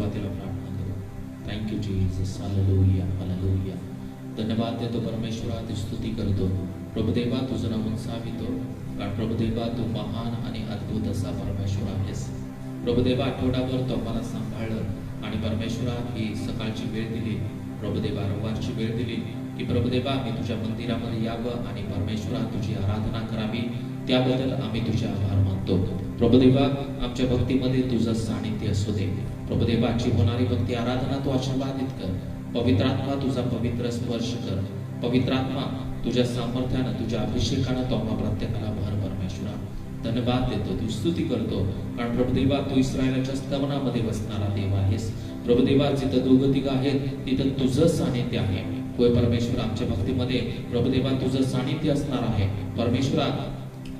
सुरुवातीला प्रार्थना करू. Thank you Jesus. Hallelujah hallelujah. धन्यवाद देतो परमेश्वरा, तुझी स्तुती करतो प्रभुदेवा, तुझं नाव उंचावितो, कारण प्रभुदेवा तू महान आणि अद्भुत असा परमेश्वर आहेस. प्रभुदेवा आठवडाभर तो आम्हाला सांभाळलं आणि परमेश्वरा ही सकाळची वेळ दिली, प्रभुदेवा रविवारची वेळ दिली की प्रभुदेवा आम्ही तुझ्या मंदिरामध्ये यावं आणि परमेश्वरा तुझी आराधना करावी. त्याबद्दल आम्ही तुझे आभार मानतो. प्रभुदेवा आमच्या भक्तीमध्ये तुझं सानिध्य असू दे. प्रभुदेवाची होणारी भक्ती आराधना तू आशीर्वादित कर. पवित्र आत्मा तुझा पवित्र स्पर्श कर. पवित्र आत्मा तुझ्या सामर्थ्यानं, तुझ्या अभिषेकानं तो आम्हा प्रत्येकाला भर. परमेश्वरा धन्यवाद देतो, तू स्तुती करतो, कारण प्रभुदेवा तू इस्रायलाच्या स्तवनामध्ये बसणारा देव आहेस. प्रभुदेवा जिथं दोघं तिघं आहेत तिथं तुझं सानिध्य आहे. होय परमेश्वर, आमच्या भक्तीमध्ये प्रभुदेवा तुझं सानिध्य असणार आहे. परमेश्वरा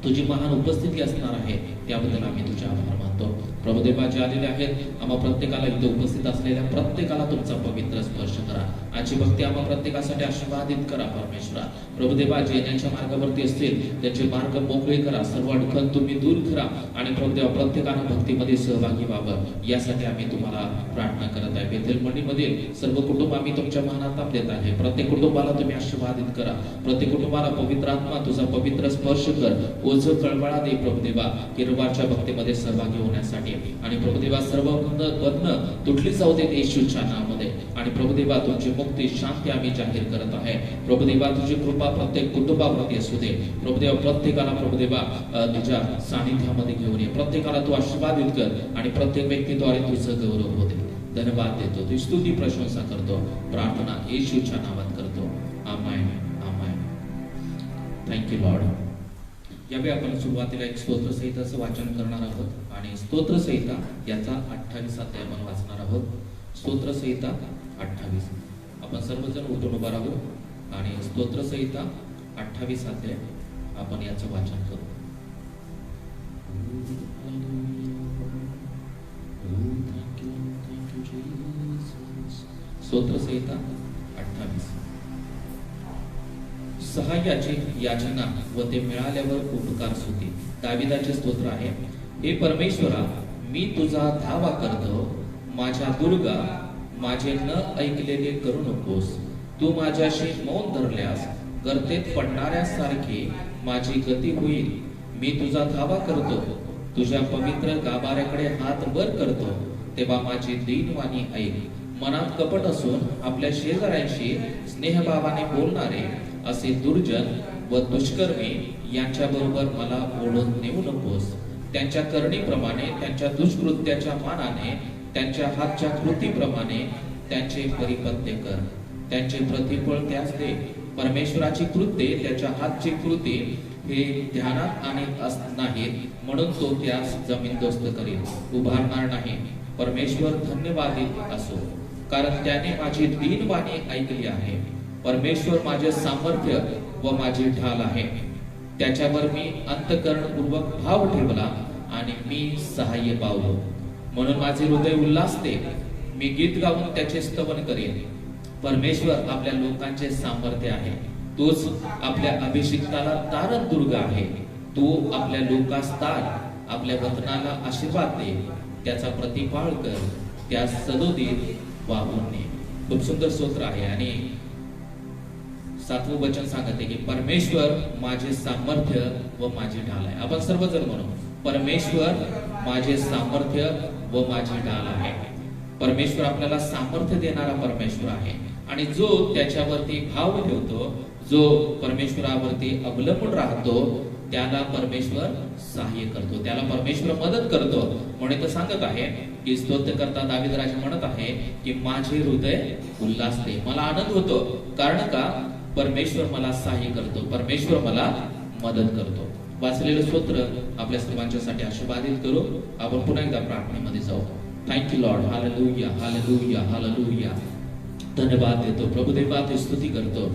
तुझी महान उपस्थिती असणार आहे. त्याबद्दल आम्ही तुझे आभार मानतो. प्रभुदेवा जे आलेले आहेत आम्हा प्रत्येकाला, इथे उपस्थित असलेल्या प्रत्येकाला तुमचा पवित्र स्पर्श करा. आजची भक्ती आम्हा प्रत्येकासाठी आशीर्वादित करा. परमेश्वरा प्रभुदेवा जे येण्याच्या मार्गावरती असतील त्यांचे मार्ग मोकळे करा. सर्व अडखळ तुम्ही दूर करा आणि प्रभुदेवा प्रत्येकानं भक्तीमध्ये सहभागी व्हावं, यासाठी आम्ही तुम्हाला प्रार्थना करत आहे. बेथेल मंडळीमधील सर्व कुटुंब आम्ही तुमच्या महानात देत आहे. प्रत्येक कुटुंबाला तुम्ही आशीर्वादित करा. प्रत्येक कुटुंबाला पवित्र आत्मा तुझा पवित्र स्पर्श कर. ओझ कळवळा दे प्रभुदेवा किरवारच्या भक्तीमध्ये सहभागी होण्यासाठी. आणि प्रभुदेवा सर्व बंधनं तुटली जाऊ देत येशूच्या नावामध्ये. आणि प्रभुदेवा तुमची मुक्ती शांती आम्ही जाहीर करत आहे. प्रभुदेवा तुझी कृपा प्रत्येक कुटुंबावरती असू दे. प्रभुदेवा प्रत्येकाला प्रभुदेवा तुझ्या सानिध्यामध्ये घेऊन ये. प्रत्येकाला तू आशीर्वादित कर आणि प्रत्येक व्यक्तीद्वारे तुझं गौरव होते. धन्यवाद देतो, तुझी स्तुती प्रशंसा करतो. प्रार्थना येशूच्या नावात करतो. Amen amen. Thank you lord. यावेळी आपण सुरुवातीला एक स्तोत्रसहिताचं वाचन करणार आहोत आणि स्तोत्रसहिता याचा 28 अध्याय आपण वाचणार आहोत. स्तोत्रसहिता 28. आपण सर्वजण उठून उभा राहू आणि स्तोत्रसहिता 28 अध्याय आपण याचं वाचन करू. स्तोत्रसहिता 28. सहाय्याची याचना व ते मिळाल्यावर उपकार स्तुती. दाविदाचे स्तोत्र आहे. हे परमेश्वरा, मी तुझा धावा करतो. माझ्या दुर्गा, माझे न ऐकलेले करू नकोस. तू माझ्याशी मौन धरल्यास गर्तेत पडणाऱ्यासारखी माझी गती होईल. मी तुझा धावा करतो. तुझ्या पवित्र गाभाऱ्याकडे हात वर करतो, तेव्हा माझी दीनवाणी ऐक. मनात कपट असून आपल्या शेजाऱ्यांशी स्नेहभावाने बोलणारे असे दुर्जन व दुष्कर्मी यांच्याबरोबर मला ओढून नेऊ नकोस. त्यांच्या करणीप्रमाणे, त्यांच्या दुष्कृत्याच्या मानाने, त्यांच्या हातच्या कृतीप्रमाणे त्यांचे परिपत्य कर. त्यांचे प्रतिफळ त्यास दे. परमेश्वराची कृत्ये, त्याच्या हातची कृती हे ध्यानात आणत नाहीत, म्हणून तो त्यास जमीनदोस्त करेल, उभारणार नाही. परमेश्वर धन्यवादित असो, कारण त्याने माझी दीनवाणी ऐकली आहे. परमेश्वर माझे सामर्थ्य व माझी ढाल आहे. त्याच्यावर मी अंतःकरणपूर्वक भाव ठेवला आणि मी सहाय्य पावलो. म्हणून माझे हृदय उल्हासते. मी गीत गाऊन त्याचे स्तवन करेन. परमेश्वर आपल्या लोकांचे सामर्थ्य आहे. तोच आपल्या अभिषिक्ताला तारण दुर्ग आहे. तू आपल्या लोकास तार, आपल्या वतनाला आशीर्वाद दे. त्याचा प्रतिपाळ कर, त्या सदोदित वाहून ने. खूप सुंदर स्तोत्र आहे. आणि 7वं वचन सांगते की परमेश्वर माझे सामर्थ्य व माझी ढाल आहे. आपण सर्वजण म्हणू, परमेश्वर माझे सामर्थ्य व माझी ढाल आहे. परमेश्वर आपल्याला सामर्थ्य देणारा परमेश्वर आहे. आणि जो त्याच्यावरती भाव ठेवतो, जो परमेश्वरावरती अवलंबून राहतो, त्याला परमेश्वर सहाय्य करतो, त्याला परमेश्वर मदत करतो. म्हणून तर सांगत आहे की स्तोत्रकर्ता दावीदराज म्हणत आहे की माझे हृदय उल्हासते, मला आनंद होतो. कारण का? परमेश्वर मला सहाय्य करतो, परमेश्वर मला मदत करतो. वाचलेलं स्तोत्र आपल्या सर्वांच्यासाठी आशीर्वादित करू. आपण पुन्हा एकदा प्रार्थनेमध्ये जाऊ. Thank you Lord. Hallelujah hallelujah hallelujah. धन्यवाद देतो प्रभुदेवा, ते स्तुती करतो.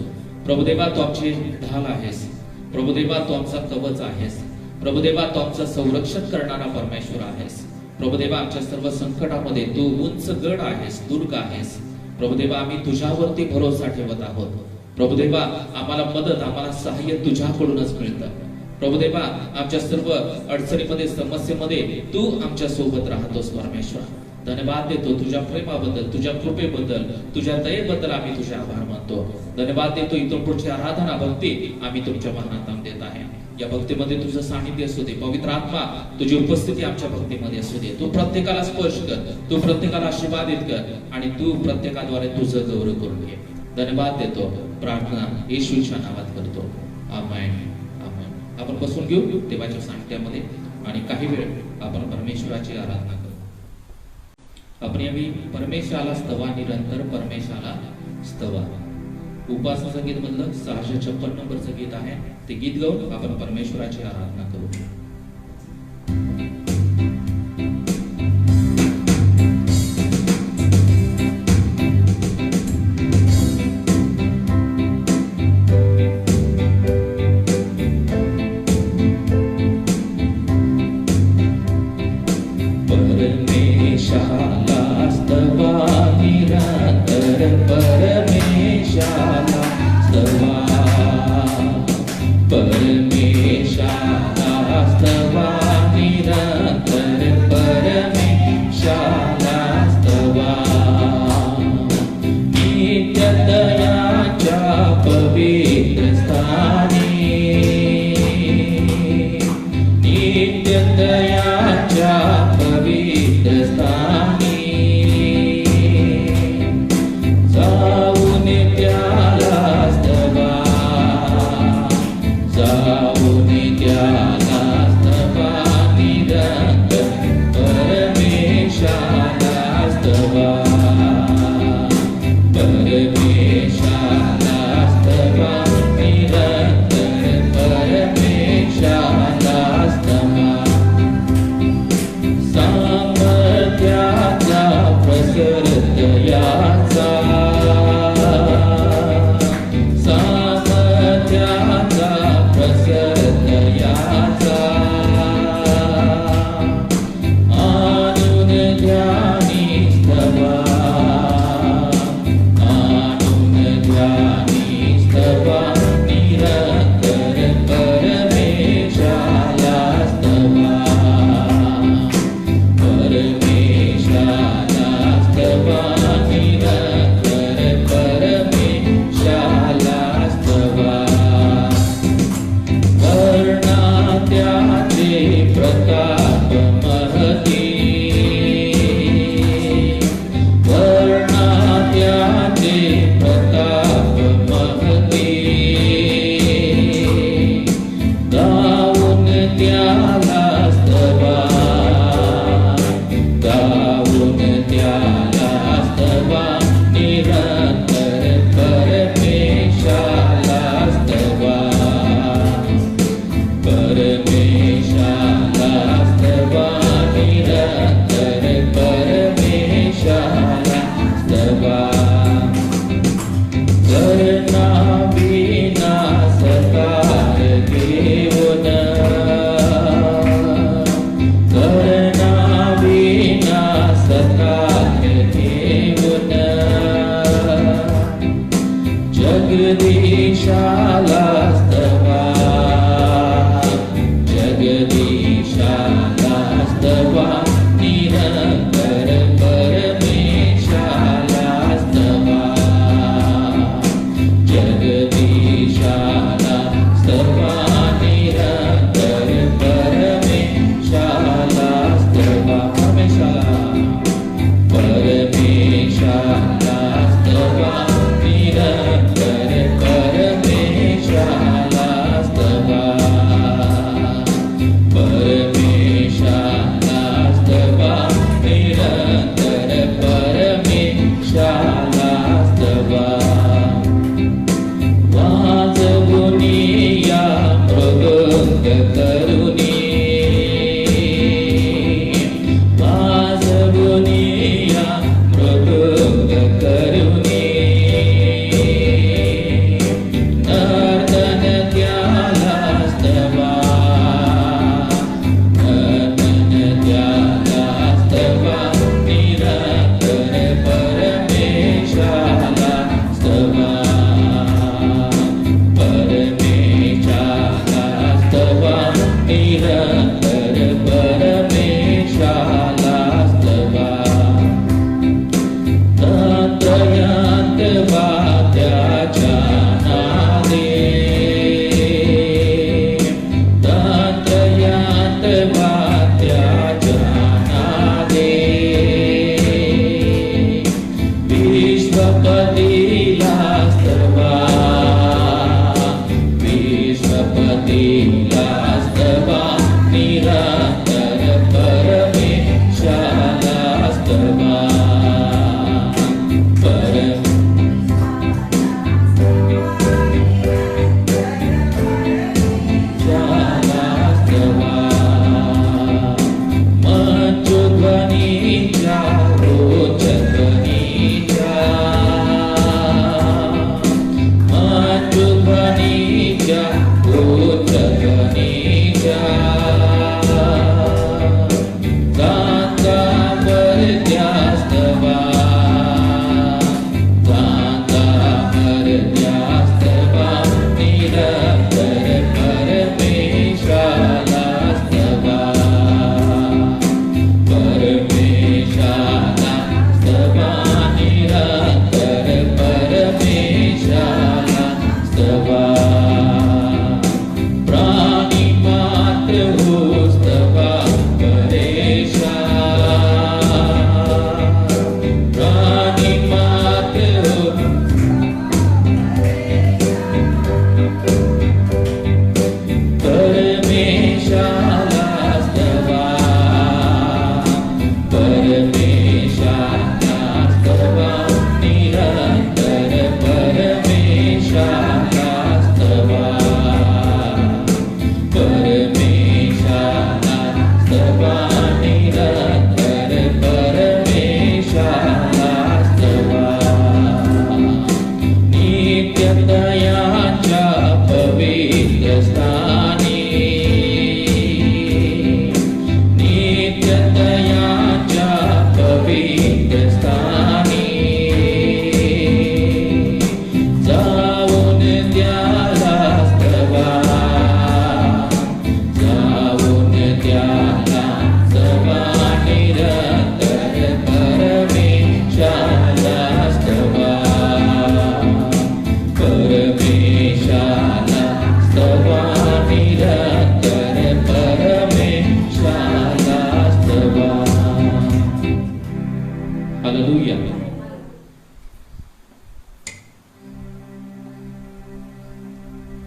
प्रभुदेवा तू आमची ढाल आहेस. प्रभुदेवा तू आमचा कवच आहेस. प्रभुदेवा तू आमचं संरक्षण करणारा परमेश्वर आहेस. प्रभुदेवा आमच्या सर्व संकटामध्ये तू उंच गड आहेस, दुर्ग आहेस. प्रभुदेवा आम्ही तुझ्यावरती भरोसा ठेवत आहोत. प्रभुदेवा आम्हाला मदत, आम्हाला सहाय्य तुझ्याकडूनच मिळतं. प्रभुदेवा आमच्या सर्व अडचणीमध्ये, समस्येमध्ये तू आमच्या सोबत राहतोस परमेश्वर. धन्यवाद देतो तुझ्या प्रेमाबद्दल, तुझ्या कृपेबद्दल, तुझ्या दयेबद्दल आम्ही तुझे आभार मानतो. धन्यवाद देतो इथून पुढची आराधना भक्ती आम्ही तुमच्या महानात देत आहे. या भक्तीमध्ये तुझं सानिध्य असू दे, पवित्र आत्मा तुझी उपस्थिती आमच्या भक्तीमध्ये असू दे. तू प्रत्येकाला स्पर्श कर, तू प्रत्येकाला आशीर्वादित कर आणि तू प्रत्येकाद्वारे तुझं गौरव करून घे. धन्यवाद देतो, प्रार्थना येशूच्या नावात करतो. आमेन, आमेन. आपण बसून घेऊ देवाच्या सानिध्यामध्ये आणि काही वेळ आपण परमेश्वराची आराधना करू. आपण यावेळी परमेश्वराला स्तवा, निरंतर परमेश्वराला स्तवा. उपासना संगीत मधलं 656 नंबरचं गीत आहे. ते गीत गाऊन आपण परमेश्वराची आराधना करू. स्तुतीला स्तवा निरंतर परमेशाला स्तवा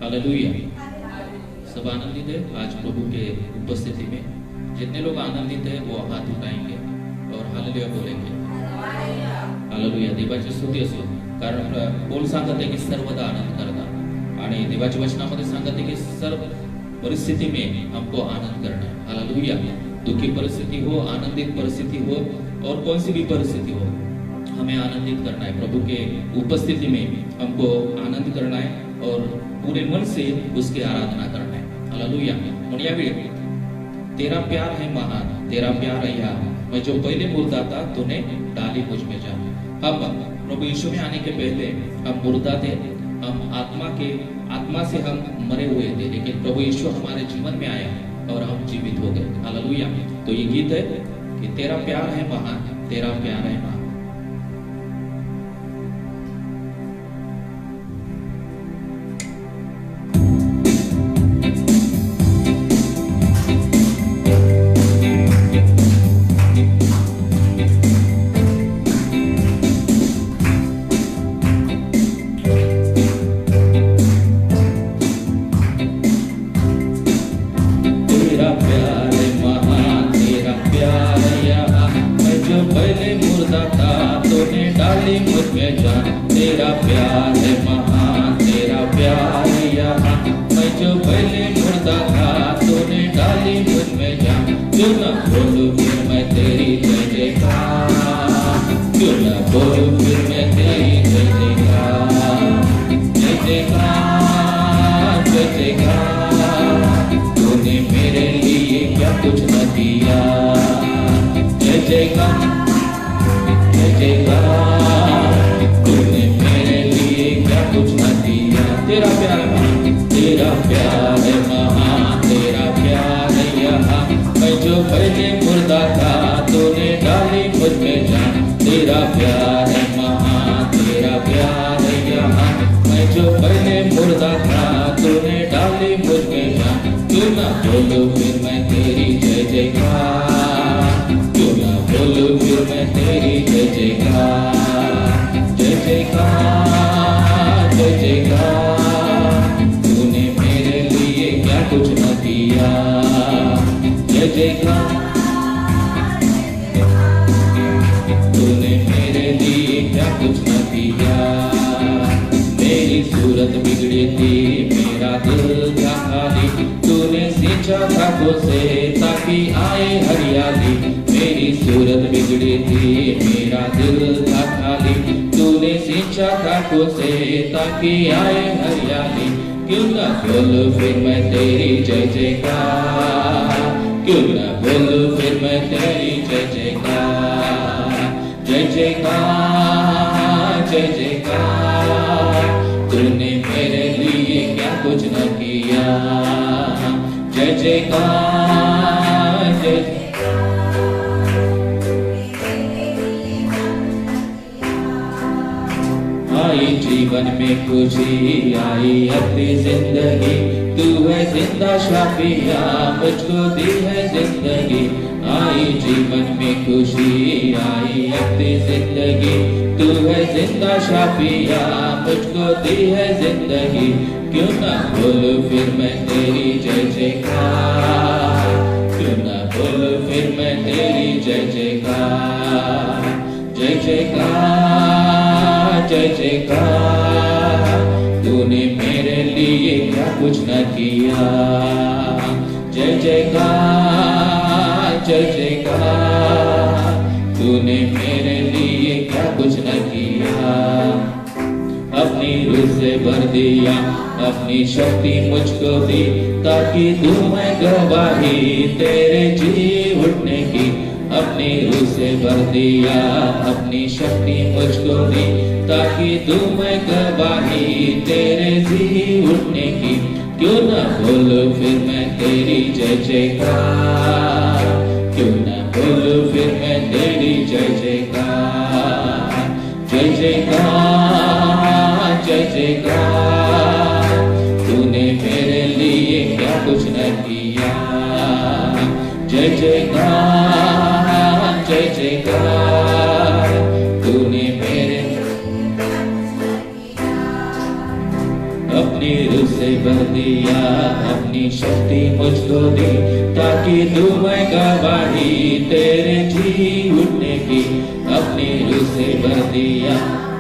हालेलुया। सब आनंदित है आज प्रभु के उपस्थिति में? जितने लोग आनंदित है वो हाथ उठाएंगे और हालेलुया बोलेंगे। हालेलुया। देवाची स्तुती असो, कारण बोल सांगत आहे की सर्वदा आनंद करता आणि देवाच्या वचनामध्ये सांगत आहे की सर्व परिस्थिति में हमको आनंद करना है। हालेलुया। दुखी परिस्थिति हो, आनंदित परिस्थिति हो और कौन सी भी परिस्थिति हो, हमें आनंदित करना है। प्रभु के उपस्थिति में हमको आनंद करना है और पूरे मन से उसकी आराधना करना है। हालेलुया। म्हणून यावेळी तेरा प्यार है महान, तेरा प्यार है यहाँ, मैं जो पहले मुर्दा था तूने डाली मुझ में जान। हम प्रभु यीशु में आने के पहले हम मुर्दा थे, हम आत्मा से हम मरे हुए थे, लेकिन प्रभु यीशु हमारे जीवन में आया और हम जीवित हो गए। हालेलुया। तो ये गीत है कि तेरा प्यार है महान, तेरा प्यार है महान। तूने मेरे लिए क्या दिल था खाली, तूने सींचा खाकों से ताकि आए हरियाली। मेरी सूरत बिगड़ी थी, मेरा दिल था खाली, तूने सींचा खाकों से ताकि आए हरियाली। क्यों ना बोलूं फिर मैं तेरी जय जयकार, क्यों ना बोलूं फिर मैं तेरी जय जयकार। जय जयकार जय जयकार, तूने मेरे लिए क्या कुछ न किया। जय जयकार जय आई जीवन में खुशी, आई अपनी जिंदगी, तू है जिंदा शाफिया, मुझको दी है जिंदगी। आई जीवन में खुशी, आई अपनी जिंदगी, तू है जिंदा शाफिया, मुझको दी है जिंदगी। क्यों ना बोलूं फिर मैं तेरी जय जयकार, क्यों ना बोलूं फिर मैं तेरी जय जयकार। जय जयकार जय जयकार, तूने मेरे लिए क्या कुछ न किया। जय जयकार जय जयकार, तूने मेरे लिए क्या कुछ न किया। अपनी रूह से भर दिया, अपनी शक्ति मुझको दी, ताकि दूं मैं गवाही तेरे जी उठने की। अपनी रूह से भर दिया, अपनी शक्ति मुझको दी, ताकि दूं मैं गवाही तेरे जी उठने की। क्यों ना बोलूं फिर मैं तेरी जय जयकार, क्यों ना बोलूं फिर मैं तेरी जय जयकार। जय जयकार जय जयकार, तूने मेरे लिए क्या कुछ न किया। जय जयकार जय जयकार, तूने मेरे अपनी रूह से भर दिया, अपनी शक्ति मुझको दी, ताकि दूं मैं गवाही तेरे जी उठने की। अपनी रूह से भर दिया,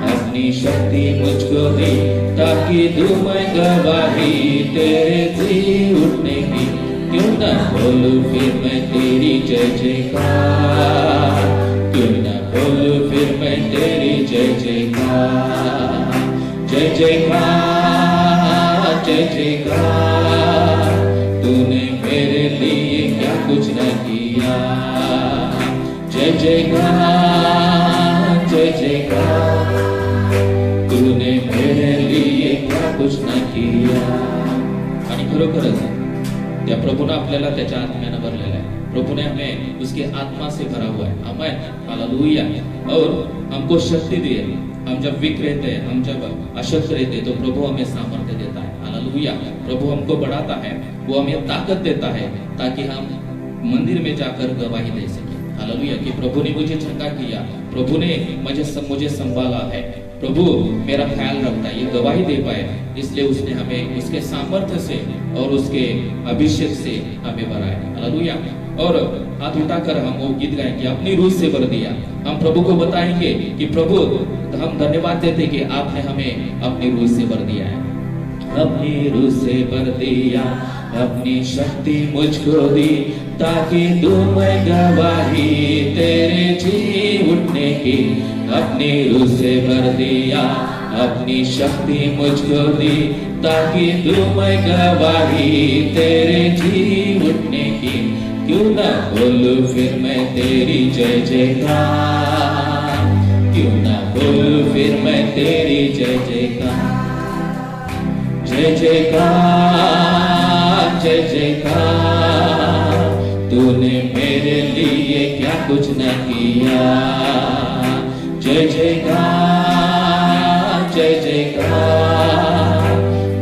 अपनी शक्ति मुझको दी, ताकि दूं मैं गवाही तेरे जी उठने की। क्यों ना बोलूं फिर मैं तेरी जय जयकार, क्यों ना बोलूं फिर मैं तेरी जय जयकार। जय जयकार जय जयकार, तूने मेरे लिए क्या कुछ न किया। जय जयकार जय जयकार, तूने मेरे लिए क्या कुछ न किया। आणि खरोखरच त्या प्रभूने आपल्याला त्याच्या आत्म्याने भरलेला है, प्रभु ने हमें उसके आत्मा से भरा हुआ है। Amen hallelujah. और हमको शक्ति दी है, हम जब वीक रहते हैं, हम जब अशक्त रहते हैं, तो प्रभु हमें सामर्थ्य देता है। हालेलुया। प्रभु हमको बढ़ाता है, वो हमें ताकत देता है, ताकि हम मंदिर में जाकर गवाही दे सके। हालेलुया। कि प्रभु ने मुझे चंगा किया, प्रभु ने मुझे संभाला है, प्रभु मेरा ख्याल रखता है, ये गवाही दे पाए, इसलिए उसने हमें उसके सामर्थ्य से और उसके अभिषेक से हमें भरा है। हालेलुया। और हाथ उठाकर हम वो गीत गाएंगे, अपनी रूह से भर दिया। हम प्रभु को बताएंगे कि प्रभु हम धन्यवाद देते कि आपने हमें अपनी रूह से भर दिया है। अपनी रूह से भर दिया, अपनी शक्ति मुझको दी, ताकि दूं मैं गवाही तेरे जी उठने की। अपनी रूह से भर दिया, अपनी शक्ति मुझको दी, ताकि दूं मैं गवाही तेरे जी उठने की। क्यों ना बोलूं फिर मैं तेरी जय जयकार, क्यों ना बोलूं फिर मैं तेरी जय जयकार। जय जयकार जय जयकार, तूने मेरे लिए क्या कुछ न किया। जय जयकार जय जयकार,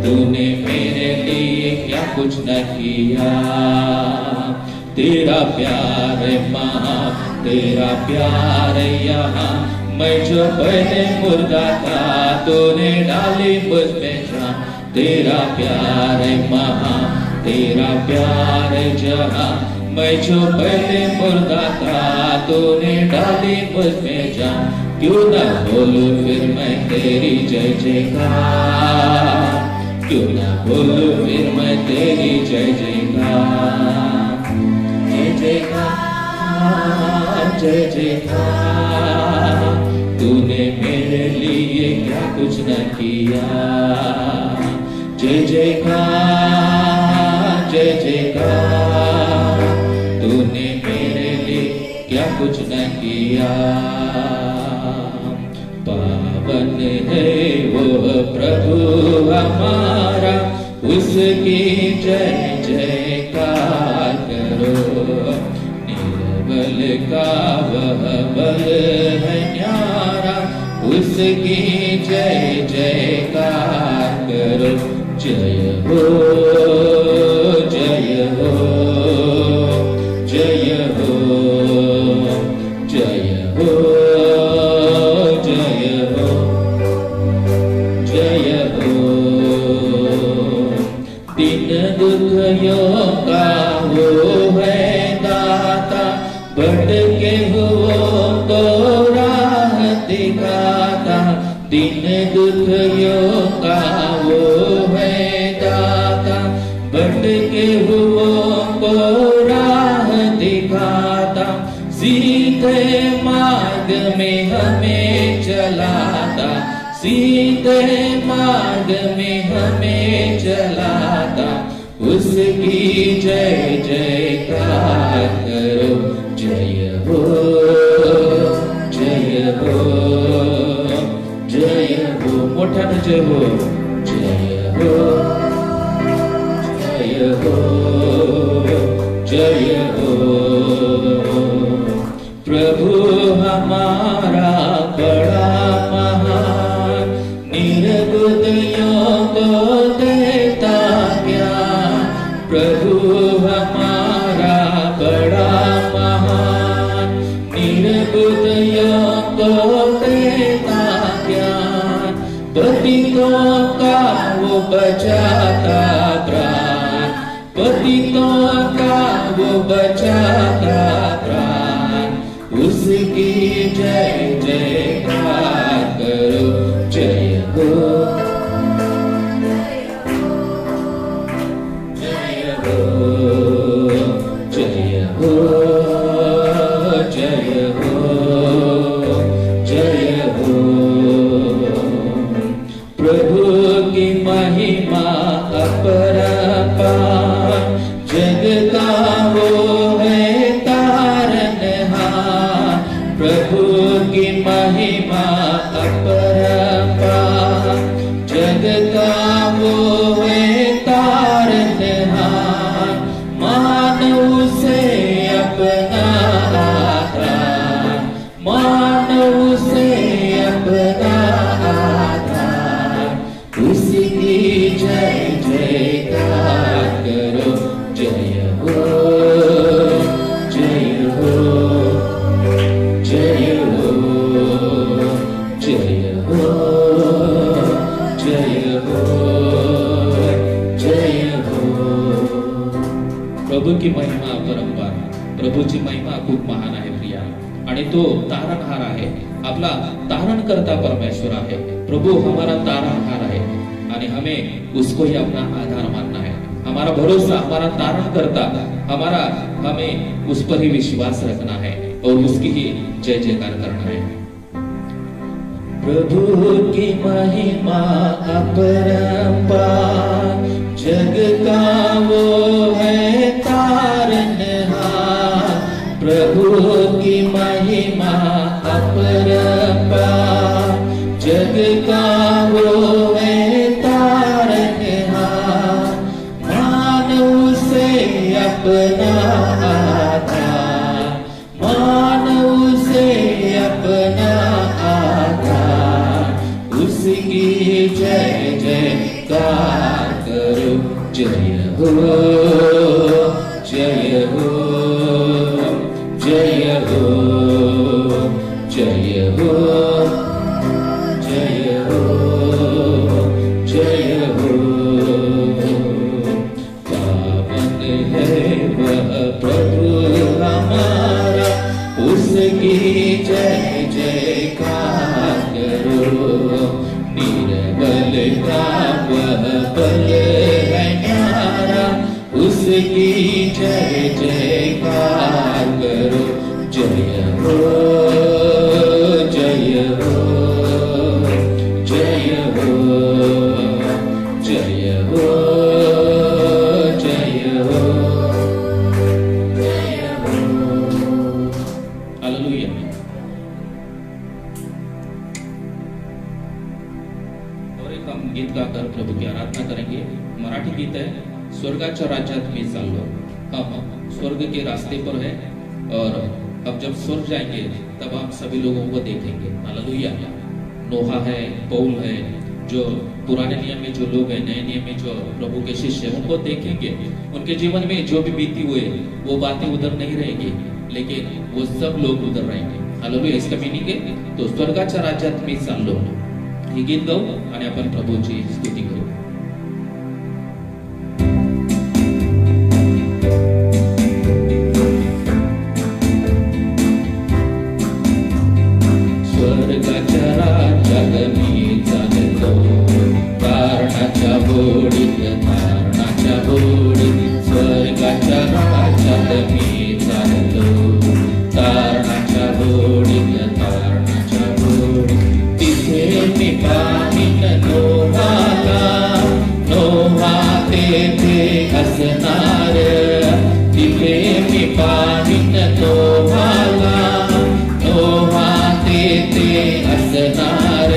तूने मेरे लिए क्या कुछ न किया। तेरा प्यार महा, तेरा प्यार यहाँ, मैं जो पहले मुर्दा था, तूने डाली मुझ में जान। तेरा प्यार महा, तेरा प्यार जहाँ, मैं जो पहले मुर्दा था, तूने डाली मुझ में जान। क्यों ना बोलूं फिर मैं तेरी जय जयकार, क्यों ना बोलूं फिर मैं तेरी जय जयकार, जय जयकार, जय जयकार। तूने मेरे लिए क्या कुछ न किया, जय जयकार, जय जयकार। तूने मेरे लिए क्या कुछ न किया। पावन है वो प्रभु हमारा, उसकी जय जयकार करो। निर्बल का वह बल है न्यारा, उसकी जय जयकार करो। जय हो, जय हो, जय हो, जय हो, जय हो, जय हो। दिन दुखियों का वो है दाता, भटके हुओं को राह दिखाता। दिन दुखियों का वो है दाता, भटके हुओं को राह दिखाता। सीधे मार्ग में हमें चलाता, सीधे मार्ग में हमें चलाता। उसकी जय जयकार करो। जय हो, जय हो, जय हो। मोठ्यानं जय हो, जय हो, जय हो, जय हो। प्रभु हमारा बड़ा महान, निर्बुद्धियों को देता ज्ञान। प्रभु हमारा बड़ा महान, निर्बुद्धियों को देता ज्ञान। पतितों का वो बचाता प्राण, पतितों का वो बचाता प्राण। उसकी जय जयकार करो। जय हो, जय हो, जय हो, जय हो, जय हो। प्रभु की महिमा अपरंपार, जग का वो है तारनहार। प्रभु की महिमा अपरंपार, जग का वो है तारनहार। मानव से अपना आधार, मानव से अपना आधार। उसकी जय जयकार करो। जय हो, जय हो, जय हो, जय हो, जय हो, जय हो। प्रभू की महिमा अपरंपार, प्रभूची महिमा खूप महान आहे प्रिया। आणि तो तारणहार आहे, आपला तारण करता परमेश्वर आहे। प्रभु हमारा तारणहार है आणि हमें उसको ही अपना आधार मानना है। हमारा भरोसा, हमारा तारण करता, हमारा हमें उस पर ही विश्वास रखना है और उसकी ही जय जयकार करना है। प्रभु की महिमा अपरंपार, जग का वो है तारणहार। प्रभु की महिमा अपरंपार, जग का वो है तारणहार। मानव से अपना आधार, मानव से अपना आधार। उसकी जय जयकार करो। जय हो, जय हो, जय हो, जय हो, जय हो, जय हो। पावन है वह प्रभु हमारा, उसकी जय जयकार करो। निर्बल का वह बल उसकी जय जयकार करो। जय हो जय हो जय हो जय हो जय हो जय हो। हालेलुया। और एक हम गीत गाकर प्रभु की आराधना करेंगे। मराठी गीत है, स्वर्गाच्या राज्यात मी चाललो। हम स्वर्ग के रास्ते पर है और अब जब स्वर्ग जाएंगे तब आप सभी लोगों को देखेंगे। हालेलुया। नोहा है, पौल है, जो पुराने नियम में जो लोग हैं, नए नियम में जो प्रभु के शिष्य हैं, उनको देखेंगे। उनके जीवन में जो भी बीती हुए वो बातें उधर नहीं रहेंगी, लेकिन वो सब लोग उधर रहेंगे। हालेलुया। इसका मीनिंग है तो स्वर्गाच्या राज्यात मी चाललो। हे गीत गाऊ आणि आपण प्रभूची स्तुती करू। स्वर्गाच्या राज्यात मी चाललो, तारणाच्या होडीत, तारणाच्या होडीत। स्वर्गाच्या राज्यात मी चाललो, तारणाच्या होडीत, तारणाच्या होडीत। तिथे मी पाहीन नोहाला, नोहा तेथे असणार। तिथे मी पाहीन नोहाला, नोहा तेथे असणार।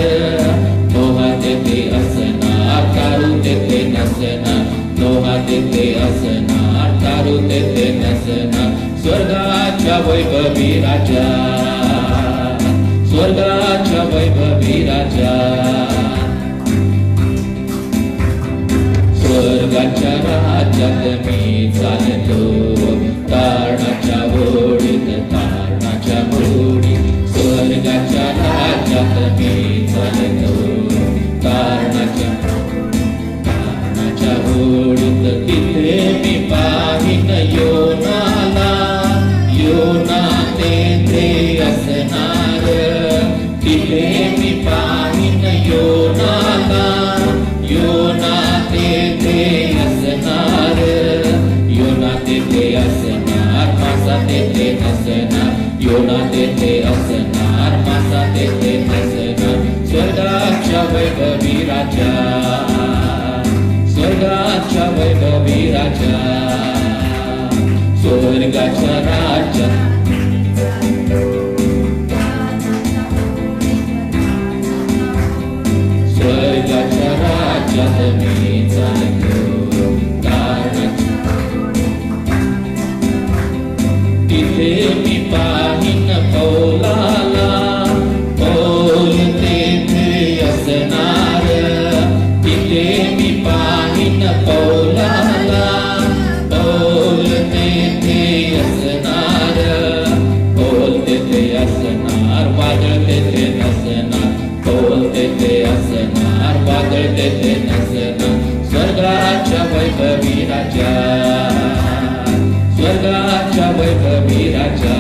नोहा तेथे असणार, तारू तेथे नसणार। नोहा तेथे असणार, तारू तेथे नसणार। स्वर्गाच्या वैभवी राजा, स्वर्गाच्या वैभवी राजा। स्वर्गाच्या राज्यात मी चाललो, तारणाच्या होडीत, तारणाच्या होडीत। स्वर्गाच्या राज्यात मी चाललो, तारणाच्या तारणाच्या होडीत। तिथे मी पाहीन योनाला, योना तेथे असणार। तिथे मी पाहीन योनाला, योना तेथे असणार। योना तेथे असणार, मासा तेथे नसणार। योना तेथे असणार, मासा तेथे नसणार। स्वर्गाच्या वैभवी राजा, स्वर्गाच्या वैभवी राजा। स्वर्गाच्या राज्यात स्वर्गाच्या राज्यात मी चाललो, तारणाच्या। तिथे मी पाहीन पौलाला, पौल तेथे असणार। तिथे मी पाहीन पौलाला, पौल तेथे असणार। पौल तेथे असणार, वादळ तेथे नसणार। पौल तेथे असणार, वादळ तेथे नसणार। स्वर्गाच्या वैभवी राजा, स्वर्गाच्या वैभवी राजा।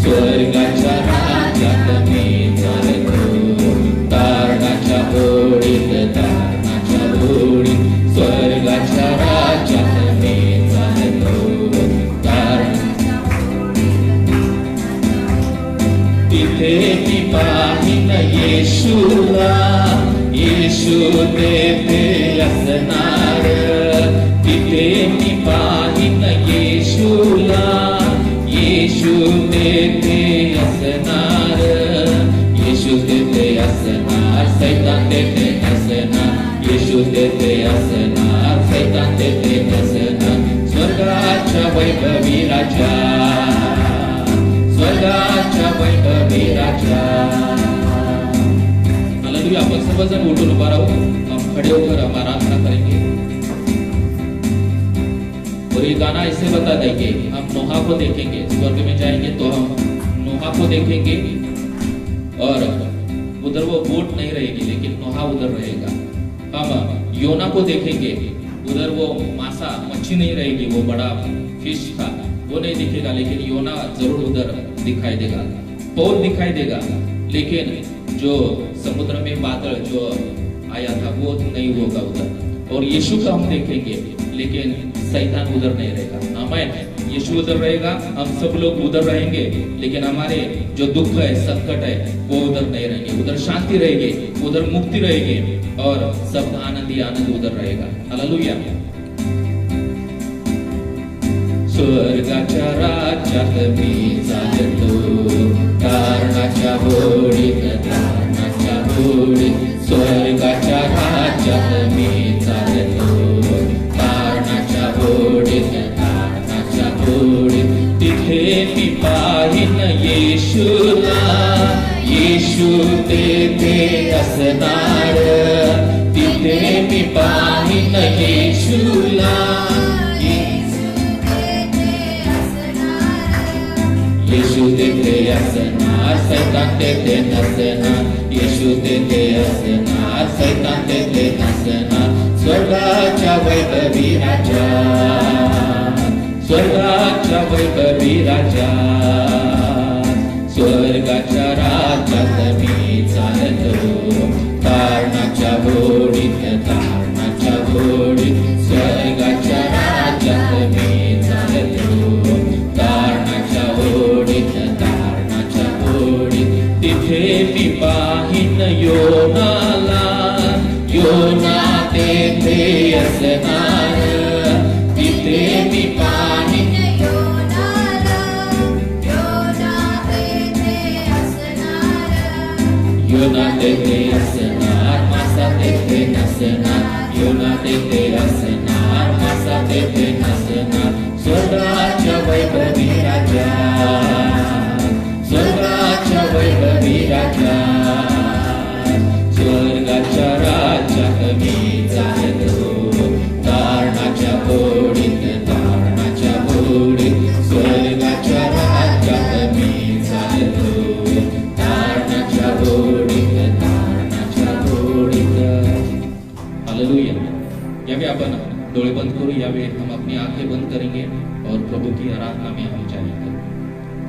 स्वर्गाच्या राज्यात मी चाललो, तारणाच्या होडीत, तारणाच्या होडीत। स्वर्गाच्या राज्यात मी चाललो, तारणाच्या तिथे मी पाहीन येशूला, येशू तेथे असणार। तिथे मी पाहीन येशूला, येशू तेथे असणार। येशू तेथे असणार, सैतान तेथे नसणार। येशू तेथे असणार, सैतान तेथे नसणार। स्वर्गाच्या वैभवी राजा, स्वर्गाच्या वैभवी राजा। हालेलुया। आपण सर्वजन उठून उभा रहो, हम खड़े होकर हम आराधना करेंगे। और ये गाना ऐसे बता देंगे, हम नोहा को देखेंगे, स्वर्ग में जाएंगे तो हम नोहा को देखेंगे और उधर वो बोट नहीं रहेगी, लेकिन नोहा उधर रहेगा। हम योना को देखेंगे, उधर वो मासा मच्छी नहीं रहेगी, वो बड़ा फिश था वो नहीं दिखेगा, लेकिन योना जरूर उधर दिखाई देगा। पौल दिखाई देगा, लेकिन जो समुद्र में बादल जो आया था वो नहीं होगा उधर। और यीशु का हम देखेंगे, लेकिन शैतान उधर नहीं रहेगा। आमीन। यीशु उधर रहेगा, हम सब लोग उधर रहेंगे, लेकिन हमारे जो दुख है, संकट है, वो उधर नहीं रहेंगे। उधर शांति रहेगी, उधर मुक्ति रहेगी, और सब आनंद ही आनंद उधर रहेगा। हालेलुया। स्वर्गाच्या राज्यात मी चालतो, तारणाच्या होडीत, तारणाच्या होडीत, स्वर्गाच्या राज्यात मी चालतो, तारणाच्या होडीत, तारणाच्या होडीत, तिथे मी पाहीन येशूला, येशू तेथे असणार, तिथे मी पाहीन येशूला, येशू तेथे असणार, सैतान तेथे नसणार, येशू तेथे असणार, सैतान तेथे नसणार, स्वर्गाच्या वैभवी राजा, स्वर्गाच्या वैभवी राजा, स्वर्गाच्या राज्यात मी चालतो, तारणाच्या होडीत, तारणाच्या होडीत, स्वर्गाच्या राज्यात मी चालतो, तारणाच्या होडीत, तारणाच्या होडीत, तिथे मी पाहीन योनाला, योना तेथे असणार, तिथे मी पाहीन योनाला, योना तेथे असणार, योना तेथे असणार, मासा तेथे नसणार, योना तेथे असणार, मासा तेथे नसणार, स्वर्गाच्या वैभवी राजा, स्वर्गाच्या वैभवी राजा, स्वर्गाच्या राज्यात मी चालतो, तारणाच्या होडीत, तारणाच्या होडीत, स्वर्गाच्या राज्यात मी चालतो, तारणाच्या होडीत, तारणाच्या होडीत। हालेलुया। यावेळी आपण डोळे बंद करू, यावेळी हम अपनी आंखें बंद करेंगे और प्रभु की आराधना में हम जाएंगे।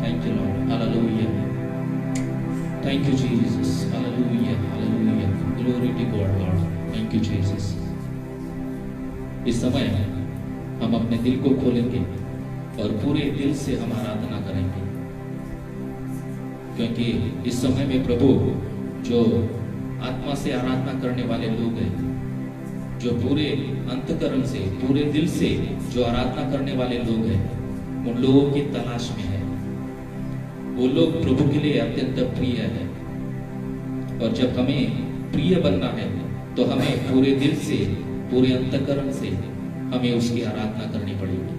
Thank you Lord. Hallelujah. Thank you Jesus. Hallelujah, hallelujah. Glory to God Lord. Thank you Jesus. इस समय हम अपने दिल को खोलेंगे और पूरे दिल से हम आराधना करेंगे, क्योंकि इस समय में प्रभु जो आत्मा से आराधना करने वाले लोग हैं, जो पूरे अंतकरण से, पूरे दिल से जो आराधना करने वाले लोग हैं, उन लोगों की तलाश में है। वो लोग प्रभु के लिए अत्यंत प्रिय है, और जब हमें प्रिय बनना है तो हमें पूरे दिल से, पूरे अंतकरण से हमें उसकी आराधना करनी पड़ेगी,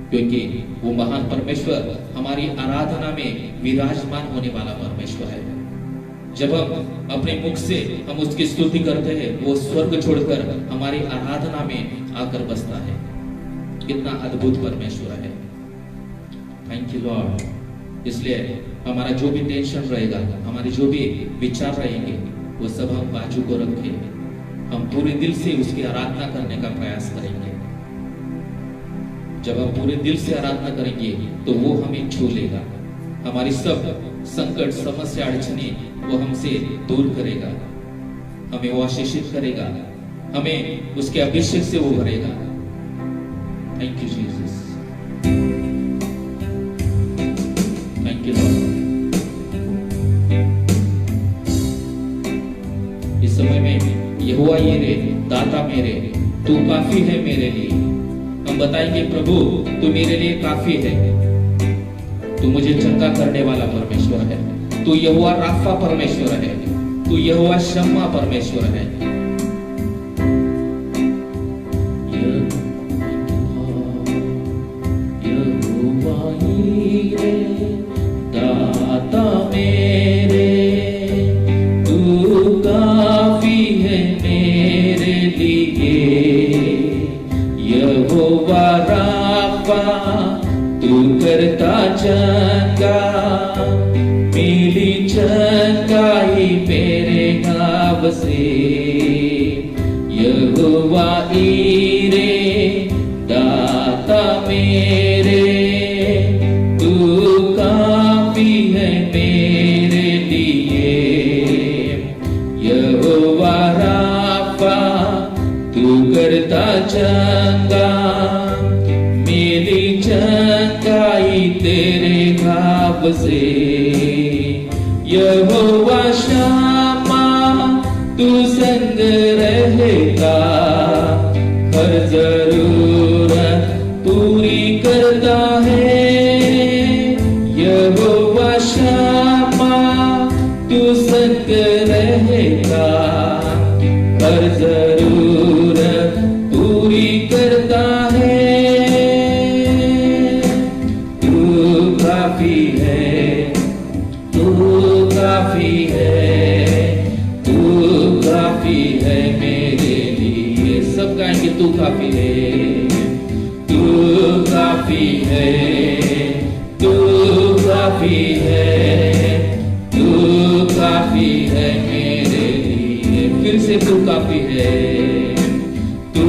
क्योंकि वो महान परमेश्वर हमारी आराधना में विराजमान होने वाला परमेश्वर है। जब हम अपने मुख से हम उसकी स्तुति करते हैं, वो स्वर्ग छोड़कर हमारी आराधना में आकर बसता है। कितना अद्भुत परमेश्वर है। Thank you Lord. इसलिए हमारा जो भी टेंशन रहेगा, हमारे जो भी विचार रहेंगे, वो सब हम बाजू को रखे, हम पूरे दिल से उसकी आराधना करने का प्रयास करेंगे। जब हम पूरे दिल से आराधना करेंगे तो वो हमें छू लेगा, हमारी सब संकट, समस्या, अड़चने वो हमसे दूर करेगा, हमें वो आशीषित करेगा, हमें उसके अभिषेक से वो भरेगा। Thank you Jesus. Thank you Lord. इस समय में यहोवा यीरे, दाता मेरे, तू काफी है मेरे लिए। हम बताएंगे प्रभु तू मेरे लिए काफी है, तू मुझे चंगा करने वाला परमेश्वर है, तू यहोवा राफा परमेश्वर है, तू यहोवा शम्मा परमेश्वर है। यहोवा यीरे, दाता मेरे, तू काफी है मेरे लिए। यहोवा राफा, तू करता चंगा, मिली चंगाई मेरे नाम से। यहोवा यीरे, दाता मेरे, तू काफी है मेरे लिए। यहोवा राफा, चंगा, मेरी चंगाई तेरे घाव से। यहोवा शम्मा तू संग रहेगा, हर जरूरत पूरी करता है। यहोवा शम्मा तू संग रहेगा, हर जरूरत पूरी करता है। तू काफी है, तू काफी है, तू काफी है मेरे लिए। सब गाएंगे तू काफी है, तू काफी है, तू काफी है, तू काफी है मेरे लिए। फिर से तू काफी है, तू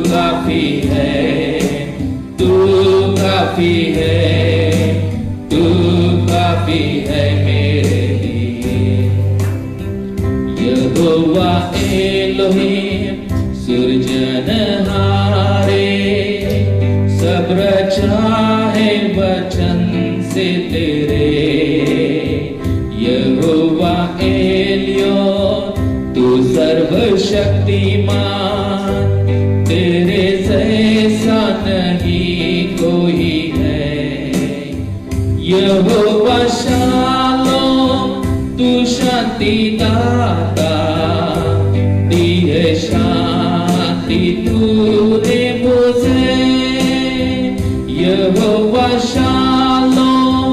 काफी है, तू काफी है, तू काफी है मेरे लिए। यहोवा एलोहीम सृजनहारे, सब्र चाहे वचन से तेरे। यहोवा एलियोन तू सर्वशक्तिमान, तेरे जैसा नहीं कोई है। यहोवा शालोम तू शांति दाता, दी है शांति तूने मुझे। यहोवा शालोम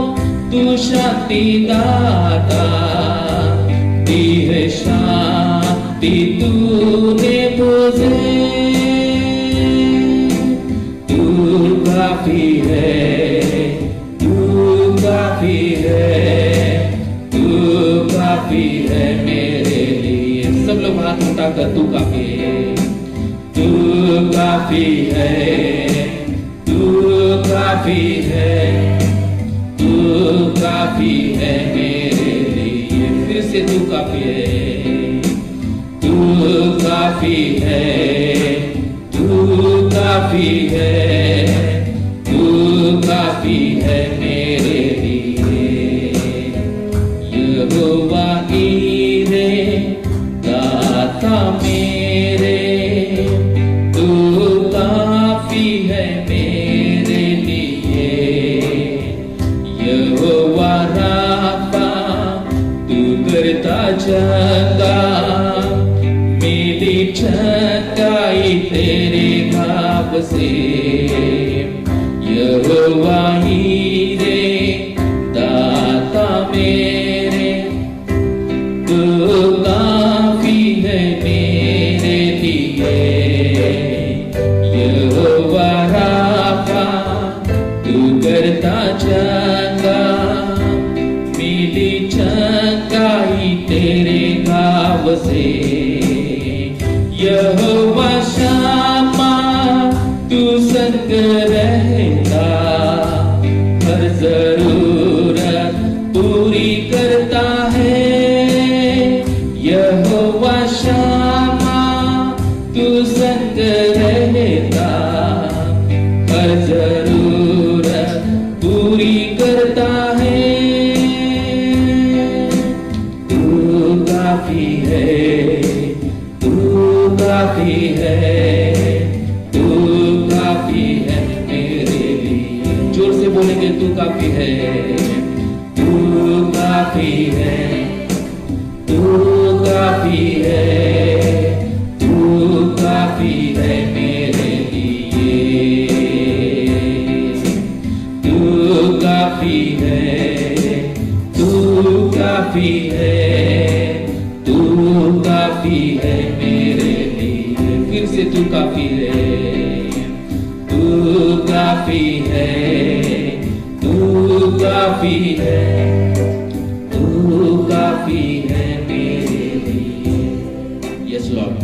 तू शांति दाता, दी है शांति तूने मुझे। तू काफी है, तू काफी है, तू काफी है मेरे लिए। सब लोग हाथ उठाकर तू काफी है, तू काफी है, तू काफी है, तू काफी है मेरे लिए। फिर से तू काफी है, तू काफी है, तू काफी है, तू काफी है मेरे लिए। यहोवा ईरे दाता मेरे, तू काफी है मेरे लिए। यहोवा राफा तू करता चंगा, मेरी चंगाई तेरे घाव से। यहोवा हीरे दाता मेरे, तू काफी है मेरे लिए। यहोवा राफा तू करता चंगा, मेरी चंगाई तेरे घाव से। यहोवा शम्मा तू संग रहता, हर जरूरत पूरी करता है। यहोवा शम्मा तू संग रहता, हर जरूरत पूरी करता है। तू काफी है, तू काफी है, तू काफी है मेरे लिए। जोर से बोलेंगे तू काफी है, तू काफी है, तू काफी है, तू काफी है मेरे लिए। तू काफी है, तू काफी है, तू काफी है मेरे लिए। फिर से तू काफी है, तू काफी है, तू काफी है, तू काफी है मेरे लिए। Yes lord,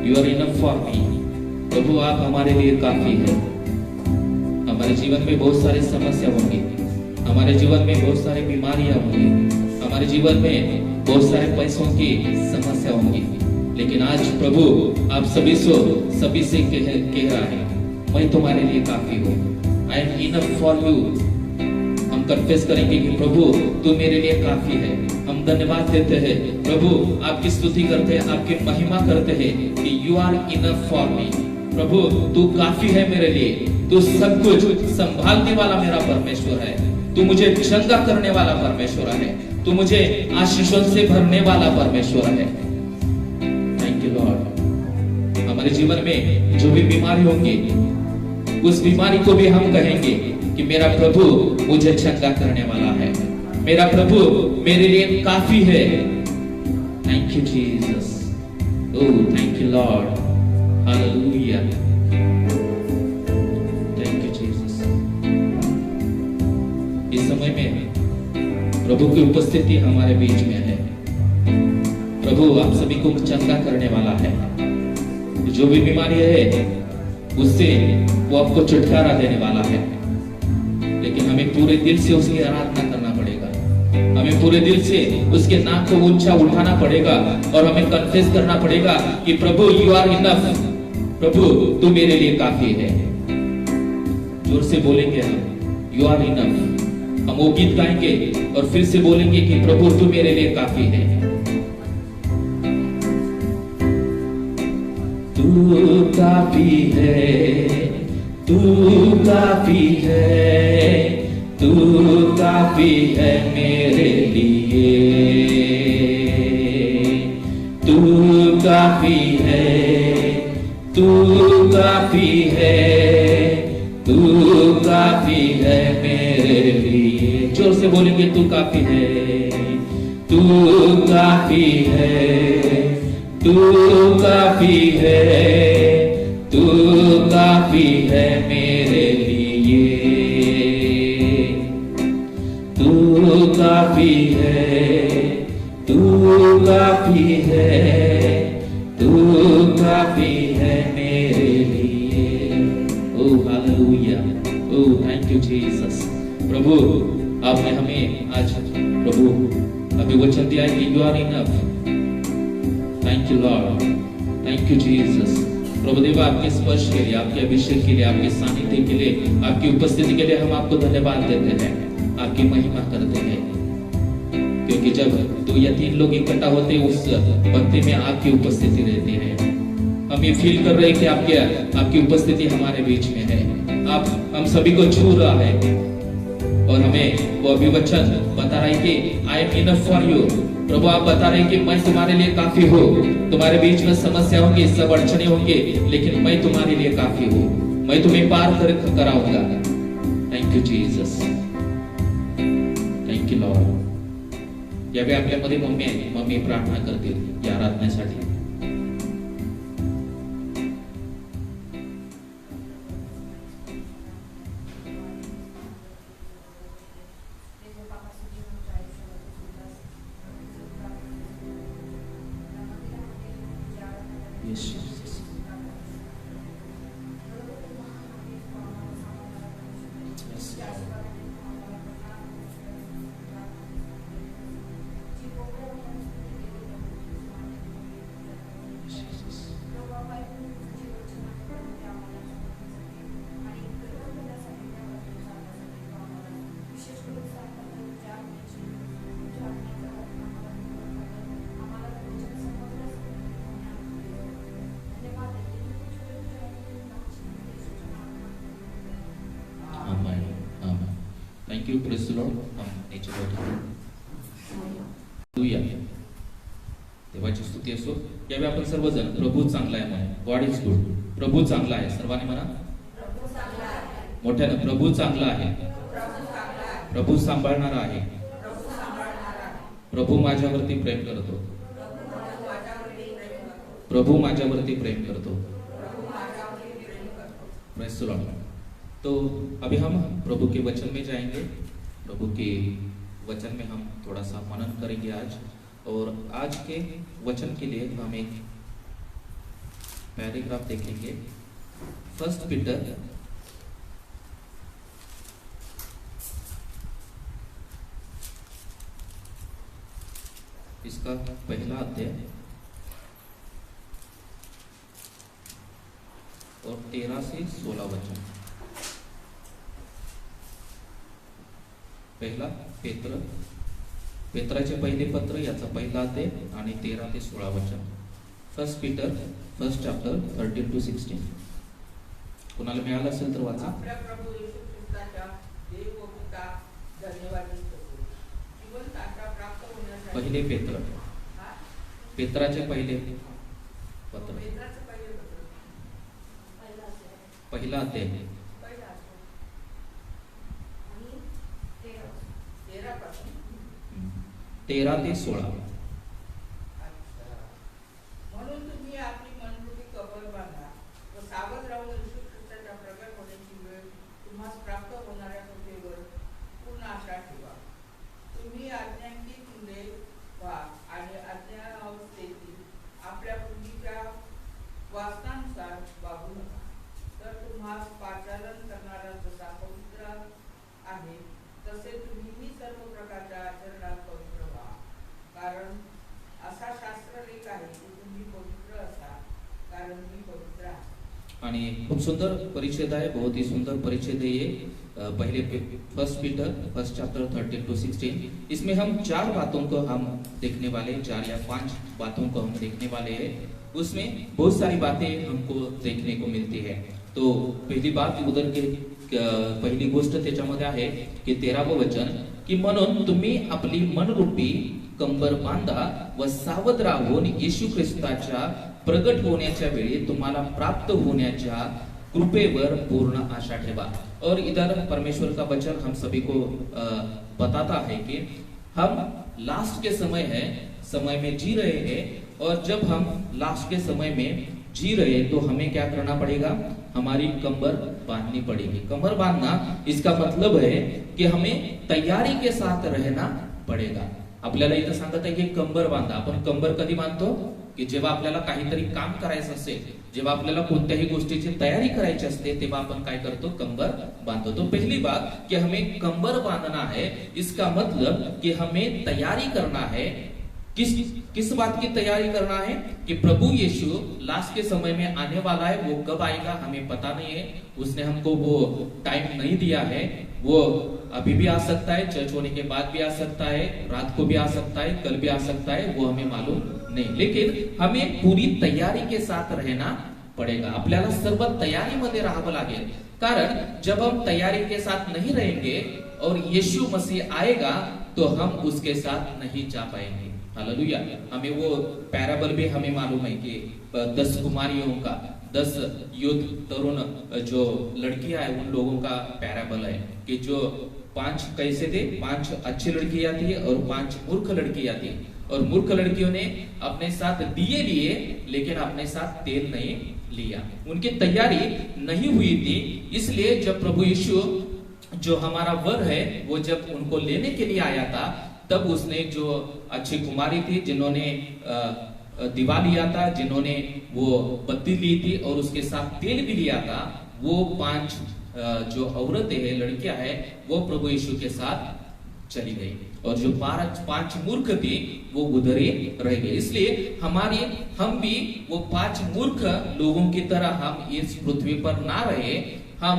you are enough for me. प्रभु आप हमारे लिए काफी है। हमारे जीवन में बहुत सारी समस्या होंगी, हमारे जीवन में बहुत सारी बीमारियां होंगी, हमारे जीवन में बहुत सारे पैसों की समस्या होंगी, लेकिन आज प्रभु आप सभी से कह रहा है, मैं तुम्हारे लिए काफी हूँ। आई एम इनफ फॉर यू। हम कन्फेस करेंगे कि प्रभु तू मेरे लिए काफी है। हम धन्यवाद देते हैं प्रभु, आपकी स्तुति करते हैं, आपकी महिमा करते हैं कि you are enough for me. प्रभु तू काफी है मेरे लिए, तू सब कुछ संभालने वाला मेरा परमेश्वर है, तू मुझे चंगा करने वाला परमेश्वर है, तू मुझे आशीषों से भरने वाला परमेश्वर है। Thank you Lord. हमारे जीवन में जो भी बीमारी होंगी, उस बीमारी को भी हम कहेंगे कि मेरा प्रभु मुझे चंगा करने वाला है, मेरा प्रभु मेरे लिए काफी है। Thank you Jesus. Oh thank you Lord. Hallelujah. Thank you Jesus. इस समय में प्रभु की उपस्थिति हमारे बीच में है। प्रभु आप सभी को चंगा करने वाला है। जो भी बीमारी है उससे वो आपको छुटकारा देने वाला है, लेकिन हमें पूरे दिल से उसकी आराधना करना पड़ेगा। हमें पूरे दिल से उसके नाम को ऊंचा उठाना पड़ेगा और हमें कन्फेस करना पड़ेगा कि प्रभु यू आर इनफ। प्रभु तू मेरे लिए काफी है। जोर से बोलेंगे हम, यू आर इनफ। हम वो गीत गाएंगे और फिर से बोलेंगे कि प्रभु तू मेरे लिए काफी है। तू काफी है, तू काफी है, तू काफी है मेरे लिए। तू काफी है, तू काफी है, तू काफी है मेरे लिए। जोर से बोलेंगे तू काफी है, तू काफी है, तू काफी है, तू काफी है मेरे लिए। तू काफी है, तू काफी है, तू काफी है मेरे लिए। Oh hallelujah. Oh thank you Jesus. प्रभु आपने हमें आज प्रभु अभी वचन दिया है कि you are enough. Thank you lord. Thank you Jesus. प्रभु देव आपके स्पर्श के लिए, आपके अभिषेक के लिए, आपके सानिध्य के लिए, आपकी उपस्थिति के लिए हम आपको धन्यवाद देते हैं, आपकी महिमा करते हैं। क्योंकि जब 2 या 3 लोग इकट्ठा होते हैं उस भक्ति में आपकी उपस्थिति रहती है। हम ये फील कर रहे हैं कि आपकी उपस्थिति हमारे बीच में है। आप हम सभी को छू रहा है और हमें वो अभिवचन बता रहा है कि I am enough for you. प्रभु आप बता रहे हैं कि मैं तुम्हारे लिए काफी हूँ। तुम्हारे बीच में समस्या होंगी, सब अड़चने होंगे, लेकिन मैं तुम्हारे लिए काफी हूँ। मैं तुम्हें पार कराऊंगा। Thank you Jesus. Thank you Lord. यावेळी आपल्यामध्ये मम्मी प्रार्थना करतील या आराधनेसाठी। Thank you, praise the Lord. देवाची स्तुती असो। यावेळी आपण सर्वजण प्रभू चांगला आहे म्हणा। God is good. प्रभू चांगला आहे। सर्वांनी म्हणा मोठ्याने, प्रभू चांगला आहे। प्रभू सांभाळणारा आहे। प्रभू माझ्यावरती प्रेम करतो। प्रभू माझ्यावरती प्रेम करतो। Praise the Lord. तो अभी हम प्रभु के वचन में जाएंगे। प्रभु के वचन में हम थोड़ा सा मनन करेंगे आज। और आज के वचन के लिए हम एक पैराग्राफ देखेंगे। 1 पीटर इसका पहला अध्याय और 13 से 16 वचन। पहिला पेत्राचे पहिले पत्र याचा पहिला अध्याय आणि 13 ते 16 वचन। First Peter first chapter 13 to 16। कोणाला मिळालं असेल तर वाचा। आपल्या प्रभू येशू ख्रिस्ताच्या देव व पिता धन्यवाद करतो। जीवन ताजा प्राप्त होण्यासाठी पहिले पेत्राचे पहिले पत्र पेत्राचे पहिले पत्र पहिला अध्याय आणि 13 पासून 13 ते 16। म्हणून तुम्ही आपली मनरूपी कबर बांधा व सावध राहून येशू ख्रिस्ताच्या प्रगट होण्याची वेळ तुम्हाला प्राप्त होणाऱ्या कृपेवर पूर्ण आशा ठेवा। तुम्ही आज्ञांची तुले व्हा आणि अज्ञानावस्थेतील आपल्या पूर्वीच्या वासनानुसार वागू नका, तर तुम्हाला पाचारण करणारा जसा पवित्र आहे तसे तुम्हीही सर्व प्रकारच्या आचरणात पवित्र व्हा, कारण असा शास्त्रलेख आहे की तुम्ही पवित्र असा, कारण मी पवित्र आहे। आणि खूप सुंदर परिच्छेद है, बहुत ही सुंदर परिच्छेद है ये। पहले first Peter first chapter 13 to 16। इसमें हम 4 बातों को हम देखने वाले, 4 या 5 बातों को हम देखने वाले हैं। उसमें बहुत सारी बातें हमको देखने को मिलती है। तो पहली बात उधर के पहिली गोष्ट त्याच्यामध्ये आहे की 13व वचन की म्हणून तुम्ही आपली मनरूपी कंबर बांधा व सावध राहून येशू ख्रिस्ताच्या प्रगट होण्याच्या वेळी तुम्हाला प्राप्त होण्याच्या कृपेवर पूर्ण आशा ठेवा। और इधर परमेश्वर का वचन हम सभी को बताता है कि हम लास्ट के समय में जी रहे हैं, और जब हम लास्ट के समय में जी रहे तो हमें क्या करना पड़ेगा, हमारी कमर बांधनी पड़ेगी। कमर बांधना इसका मतलब है कि हमें तैयारी के साथ रहना पड़ेगा। आपल्याला इथं सांगत आहे की कंबर बांधा। आपण कंबर कधी बांधतो की जेव्हा आपल्याला काहीतरी काम करायचं असेल, जेव्हा आपल्याला कोणत्याही गोष्टीची तयारी करायची असते तेव्हा आपण काय करतो, कंबर बांधतो। तो पहली बात कि हमें कंबर बांधना है, इसका मतलब कि हमें तैयारी करना है। किस बात की तैयारी करना है कि प्रभु यीशु लास्ट के समय में आने वाला है। वो कब आएगा हमें पता नहीं है, उसने हमको वो टाइम नहीं दिया है। वो अभी भी आ सकता है, चर्च होने के बाद भी आ सकता है, रात को भी आ सकता है, कल भी आ सकता है, वो हमें मालूम नहीं। लेकिन हमें पूरी तैयारी के साथ रहना पड़ेगा। आपल्याला सर्व तैयारीमध्ये राहावं लागेल, कारण जब हम तैयारी के साथ नहीं रहेंगे और यीशु मसीह आएगा तो हम उसके साथ नहीं जा पाएंगे। हालेलुया। हमें वो पैराबल भी हमें मालूम है कि 10 कुमारियों का, 10 युद्ध तरुण जो लड़कियां है उन लोगों का पैराबल है कि जो 5 कैसे थे, 5 अच्छी लड़कियां थी और 5 मूर्ख लड़कियां थी। और मूर्ख लड़कियों ने अपने साथ दिए लिए लेकिन अपने साथ तेल नहीं लिया, उनकी तैयारी नहीं हुई थी। इसलिए जब प्रभु यीशु जो हमारा वर है वो जब उनको लेने के लिए आया था, तब उसने जो अच्छी कुमारी थी जिन्होंने दिवा लिया था, जिन्होंने वो बत्ती ली थी और उसके साथ तेल भी लिया था, वो 5 जो औरतें हैं, लड़कियां हैं, वो प्रभु यीशु के साथ चली गई। और जो 5 मूर्ख थी वो उधर ही रह गए। इसलिए हम भी वो 5 मूर्ख लोगों की तरह हम इस पृथ्वी पर ना रहे, हम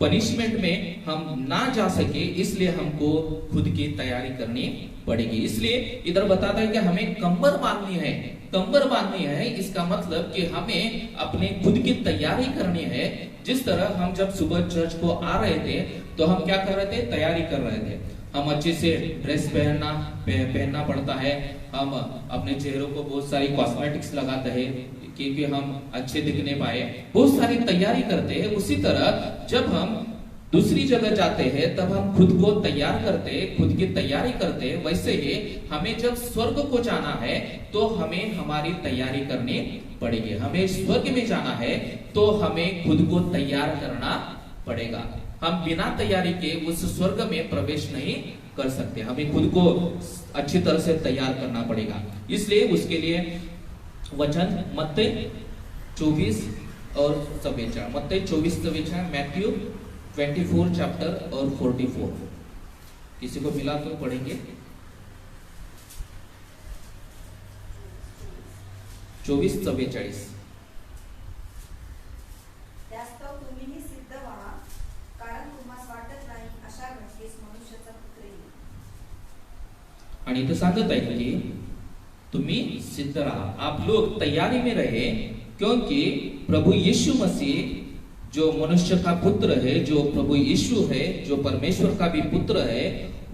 पनिशमेंट में हम ना जा सके, इसलिए हमको खुद की तैयारी करनी पड़ेगी। इसलिए इधर बताता है कि हमें कंबर बांधनी है। कंबर बांधनी है इसका मतलब कि हमें अपने खुद की तैयारी करनी है। जिस तरह हम जब सुबह चर्च को आ रहे थे तो हम क्या कर रहे थे, तैयारी कर रहे थे। हम अच्छे से ड्रेस पहनना पड़ता है, हम अपने चेहरों को बहुत सारी कॉस्मेटिक्स लगाते हैं क्योंकि हम अच्छे दिखने पाए, बहुत सारी तैयारी करते हैं। उसी तरह जब हम दूसरी जगह जाते हैं तब हम खुद को तैयार करते, खुद की तैयारी करते। वैसे ही हमें जब स्वर्ग को जाना है तो हमें हमारी तैयारी करनी पड़ेगी। हमें स्वर्ग में जाना है तो हमें खुद को तैयार करना पड़ेगा। हम बिना तैयारी के उस स्वर्ग में प्रवेश नहीं कर सकते, हमें खुद को अच्छी तरह से तैयार करना पड़ेगा। इसलिए उसके लिए वचन मत्ती 24 और 24, मत्ती 24-24, मैथ्यू 24 चैप्टर और 44। किसी को मिला तो पढ़ेंगे। 24-44। आणि इथं सांगत आहे की तुम्ही सिद्ध रहा, आप लोग तैयारी में रहे, क्योंकि प्रभु यीशु मसीह जो मनुष्य का पुत्र है, जो प्रभु यीशु है, जो परमेश्वर का भी पुत्र है,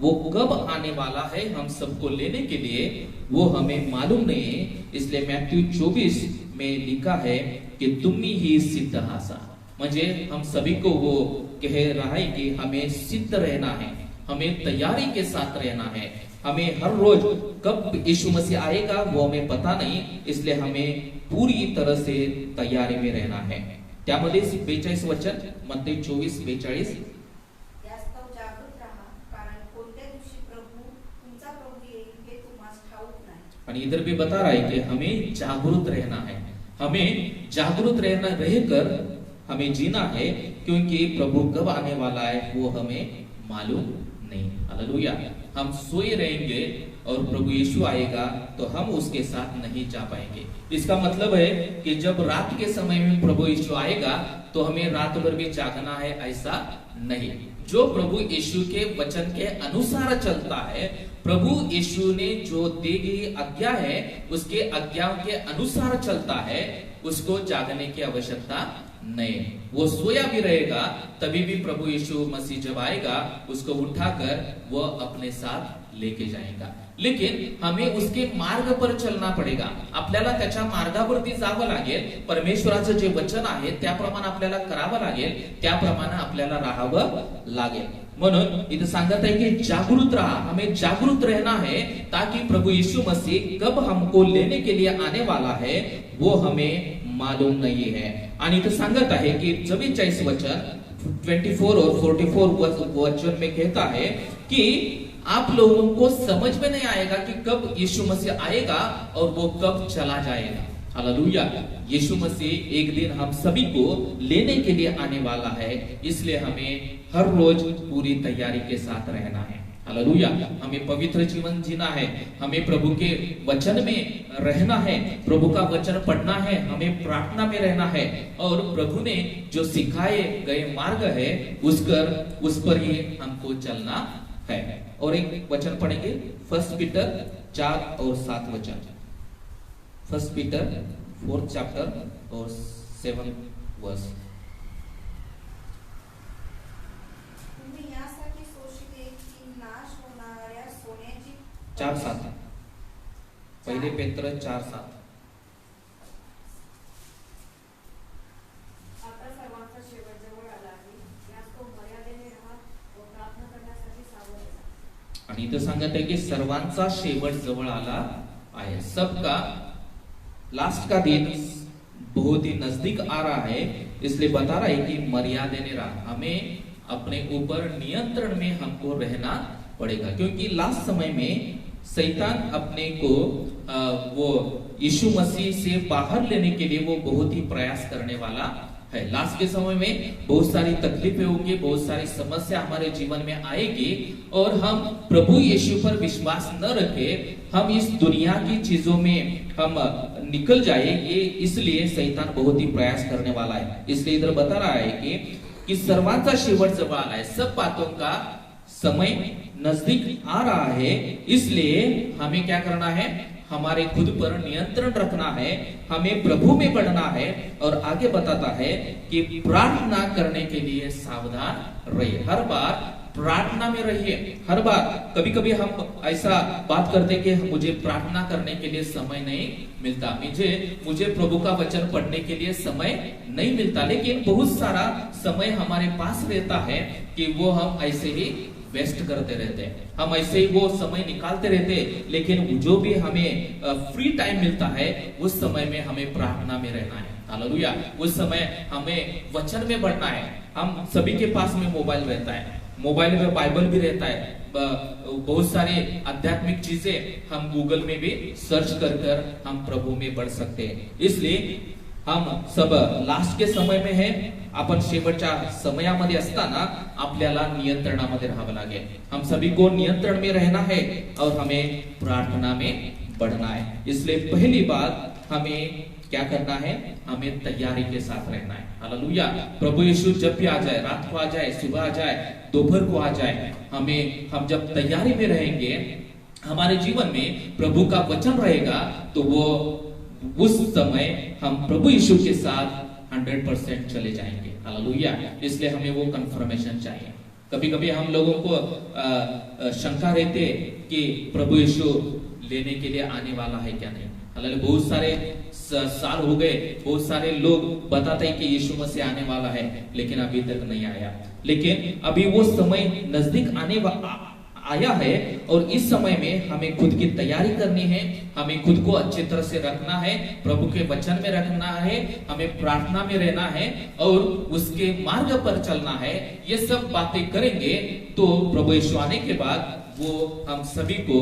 वो कब आने वाला है हम सबको लेने के लिए वो हमें मालूम नहीं है। इसलिए मैथ्यू 24 में लिखा है कि तुम्ही ही सिद्ध आसा, म्हणजे हम सभी को वो कह रहा है कि हमें सिद्ध रहना है, हमें तैयारी के साथ रहना है। हमें हर रोज कब यीशु मसीह आएगा वो हमें पता नहीं, इसलिए हमें पूरी तरह से तैयारी में रहना है। त्यामध्ये 42 वचन, मत्ती 24:42, यास्तव जागृत राहा, कारण कोणत्या दिवशी तुमचा प्रभू येईल हे तुम्हाला ठाऊक नाही। आणि इधर भी बता रहा है कि हमें जागरूक रहना है, हमें जागरूक रहना रहकर हमें जीना है, क्योंकि प्रभु कब आने वाला है वो हमें मालूम नहीं। हालेलुया। हम सोए रहेंगे और प्रभु यीशु आएगा तो हम उसके साथ नहीं जा पाएंगे। इसका मतलब है कि जब रात के समय में प्रभु यीशु आएगा तो हमें रात भर भी जागना है, ऐसा नहीं। जो प्रभु यीशु के वचन के अनुसार चलता है, प्रभु यीशु ने जो दी गई आज्ञा है उसके आज्ञाओं के अनुसार चलता है, उसको जागने की आवश्यकता नहीं। वो सोया भी रहेगा तभी भी प्रभु यीशु मसीह जब आएगा उसको उठाकर वो अपने साथ लेके जाएगा। लेकिन हमें उसके मार्ग पर चलना पडेगा, आपल्याला त्याच्या मार्गावरती जावं लागेल। परमेश्वराचं जे वचन आहे त्याप्रमाणे आपल्याला करावं लागेल, त्याप्रमाणे आपल्याला राहावं लागेल। म्हणून इथे सांगत आहे की जागरूक रहा, हमें जागरूक रहना है, ताकि प्रभु यीशु मसीह कब हमको लेने के लिए आने वाला है वो हमें मालूम नहीं है। आणि इथे सांगत आहे की 44 वचन 24 और 44 वचन में कहता है कि आप लोगों को समझ में नहीं आएगा कि कब यीशु मसीह आएगा और वो कब चला जाएगा। हालेलुया। यीशु मसीह एक दिन हम सभी को लेने के लिए आने वाला है, इसलिए हमें हर रोज पूरी तैयारी के साथ रहना है। हालेलुया। हमें पवित्र जीवन जीना है, हमें प्रभु के वचन में रहना है, प्रभु का वचन पढ़ना है, हमें प्रार्थना में रहना है और प्रभु ने जो सिखाए गए मार्ग है उस पर ही हमको चलना है। और एक वचन पढ़ेंगे 1 पीटर 4 और 7 वचन। 1 पीटर 4th chapter और 7th verse। तुम्ही यासाठी शोषिले की नाश होणाऱ्या सोन्याची 4:7 पहिले पेत्र 4:7। आता सर्वांचा शेवट जवळ आला आहे, यास्तव मर्यादेने राहा व प्रार्थना करण्यासाठी सावध राहा। आणि इथं सांगत आहे की सर्वांचा शेवट जवळ आला आहे, सबका लास्ट का दिन बहुत ही नजदीक आ रहा है। इसलिए बता रहा है कि मर्यादा ने रहा, हमें अपने ऊपर नियंत्रण में हमको रहना पड़ेगा, क्योंकि लास्ट समय में शैतान अपने को वो यीशु मसीह से बाहर लेने के लिए वो बहुत ही प्रयास करने वाला है। लास्ट के समय में बहुत सारी तकलीफें होंगी, बहुत सारी समस्या हमारे जीवन में आएगी और हम प्रभु यीशु पर विश्वास न रखे हम इस दुनिया की चीजों में हम निकल जाए, ये इसलिए शैतान बहुत ही प्रयास करने वाला है। इसलिए इधर बता रहा है कि सर्वांचा शेवट जवळ आला है, सब बातों का समय नजदीक आ रहा है। इसलिए हमें क्या करना है, हमारे खुद पर नियंत्रण रखना है, हमें प्रभु में बढ़ना है। और आगे बताता है कि प्रार्थना करने के लिए सावधान रहिए, हर बार प्रार्थना में रहिए। हर बार कभी कभी हम ऐसा बात करते कि मुझे प्रार्थना करने के लिए समय नहीं मिलता, मुझे प्रभु का वचन पढ़ने के लिए समय नहीं मिलता, लेकिन बहुत सारा समय हमारे पास रहता है कि वो हम ऐसे ही वेस्ट करते रहते हैं, हम ऐसे ही वो समय निकालते रहते हैं। लेकिन जो भी हमें फ्री टाइम मिलता है उस समय में हमें प्रार्थना में रहना है। हालेलुया। उस समय हमें वचन में बढ़ना है। हम सभी के पास में मोबाइल रहता है, मोबाइल में बाइबल भी रहता है, बहुत सारे आध्यात्मिक चीजें हम गूगल में भी सर्च कर हम प्रभु में बढ़ सकते हैं। इसलिए हम सब लास्ट के समय में है, आपण शेवटच्या समयामध्ये असताना आपल्याला नियंत्रणामध्ये राहावं लागेल। हम सभी को नियंत्रण में रहना है और हमें प्रार्थना में बढ़ना है। इसलिए पहली बात हमें क्या करना है, हमें तैयारी के साथ रहना है। हालेलुया। प्रभु यीशु जब भी आ जाए, रात को आ जाए, सुबह आ जाए, दोपहर को आ जाए, हम जब तैयारी में रहेंगे हमारे जीवन में प्रभु का वचन रहेगा तो वो उस समय हम प्रभु यीशु के साथ 100% चले जाएंगे। हालेलुया। इसलिए हमें वो कंफर्मेशन चाहिए। कभी कभी हम लोगों को शंका रहते कि प्रभु यीशु लेने के लिए आने वाला है क्या नहीं। हालांकि बहुत सारे साल हो गए, बहुत सारे लोग बताते हैं कि यीशु मसीह आने वाला है, लेकिन अभी तक नहीं आया। लेकिन अभी वो समय नजदीक आया है और इस समय में हमें खुद की तैयारी करनी है, हमें खुद को अच्छी तरह से रखना है, प्रभु के वचन में रखना है, हमें प्रार्थना में रहना है और उसके मार्ग पर चलना है। ये सब बातें करेंगे तो प्रभु यीशु आने के बाद वो हम सभी को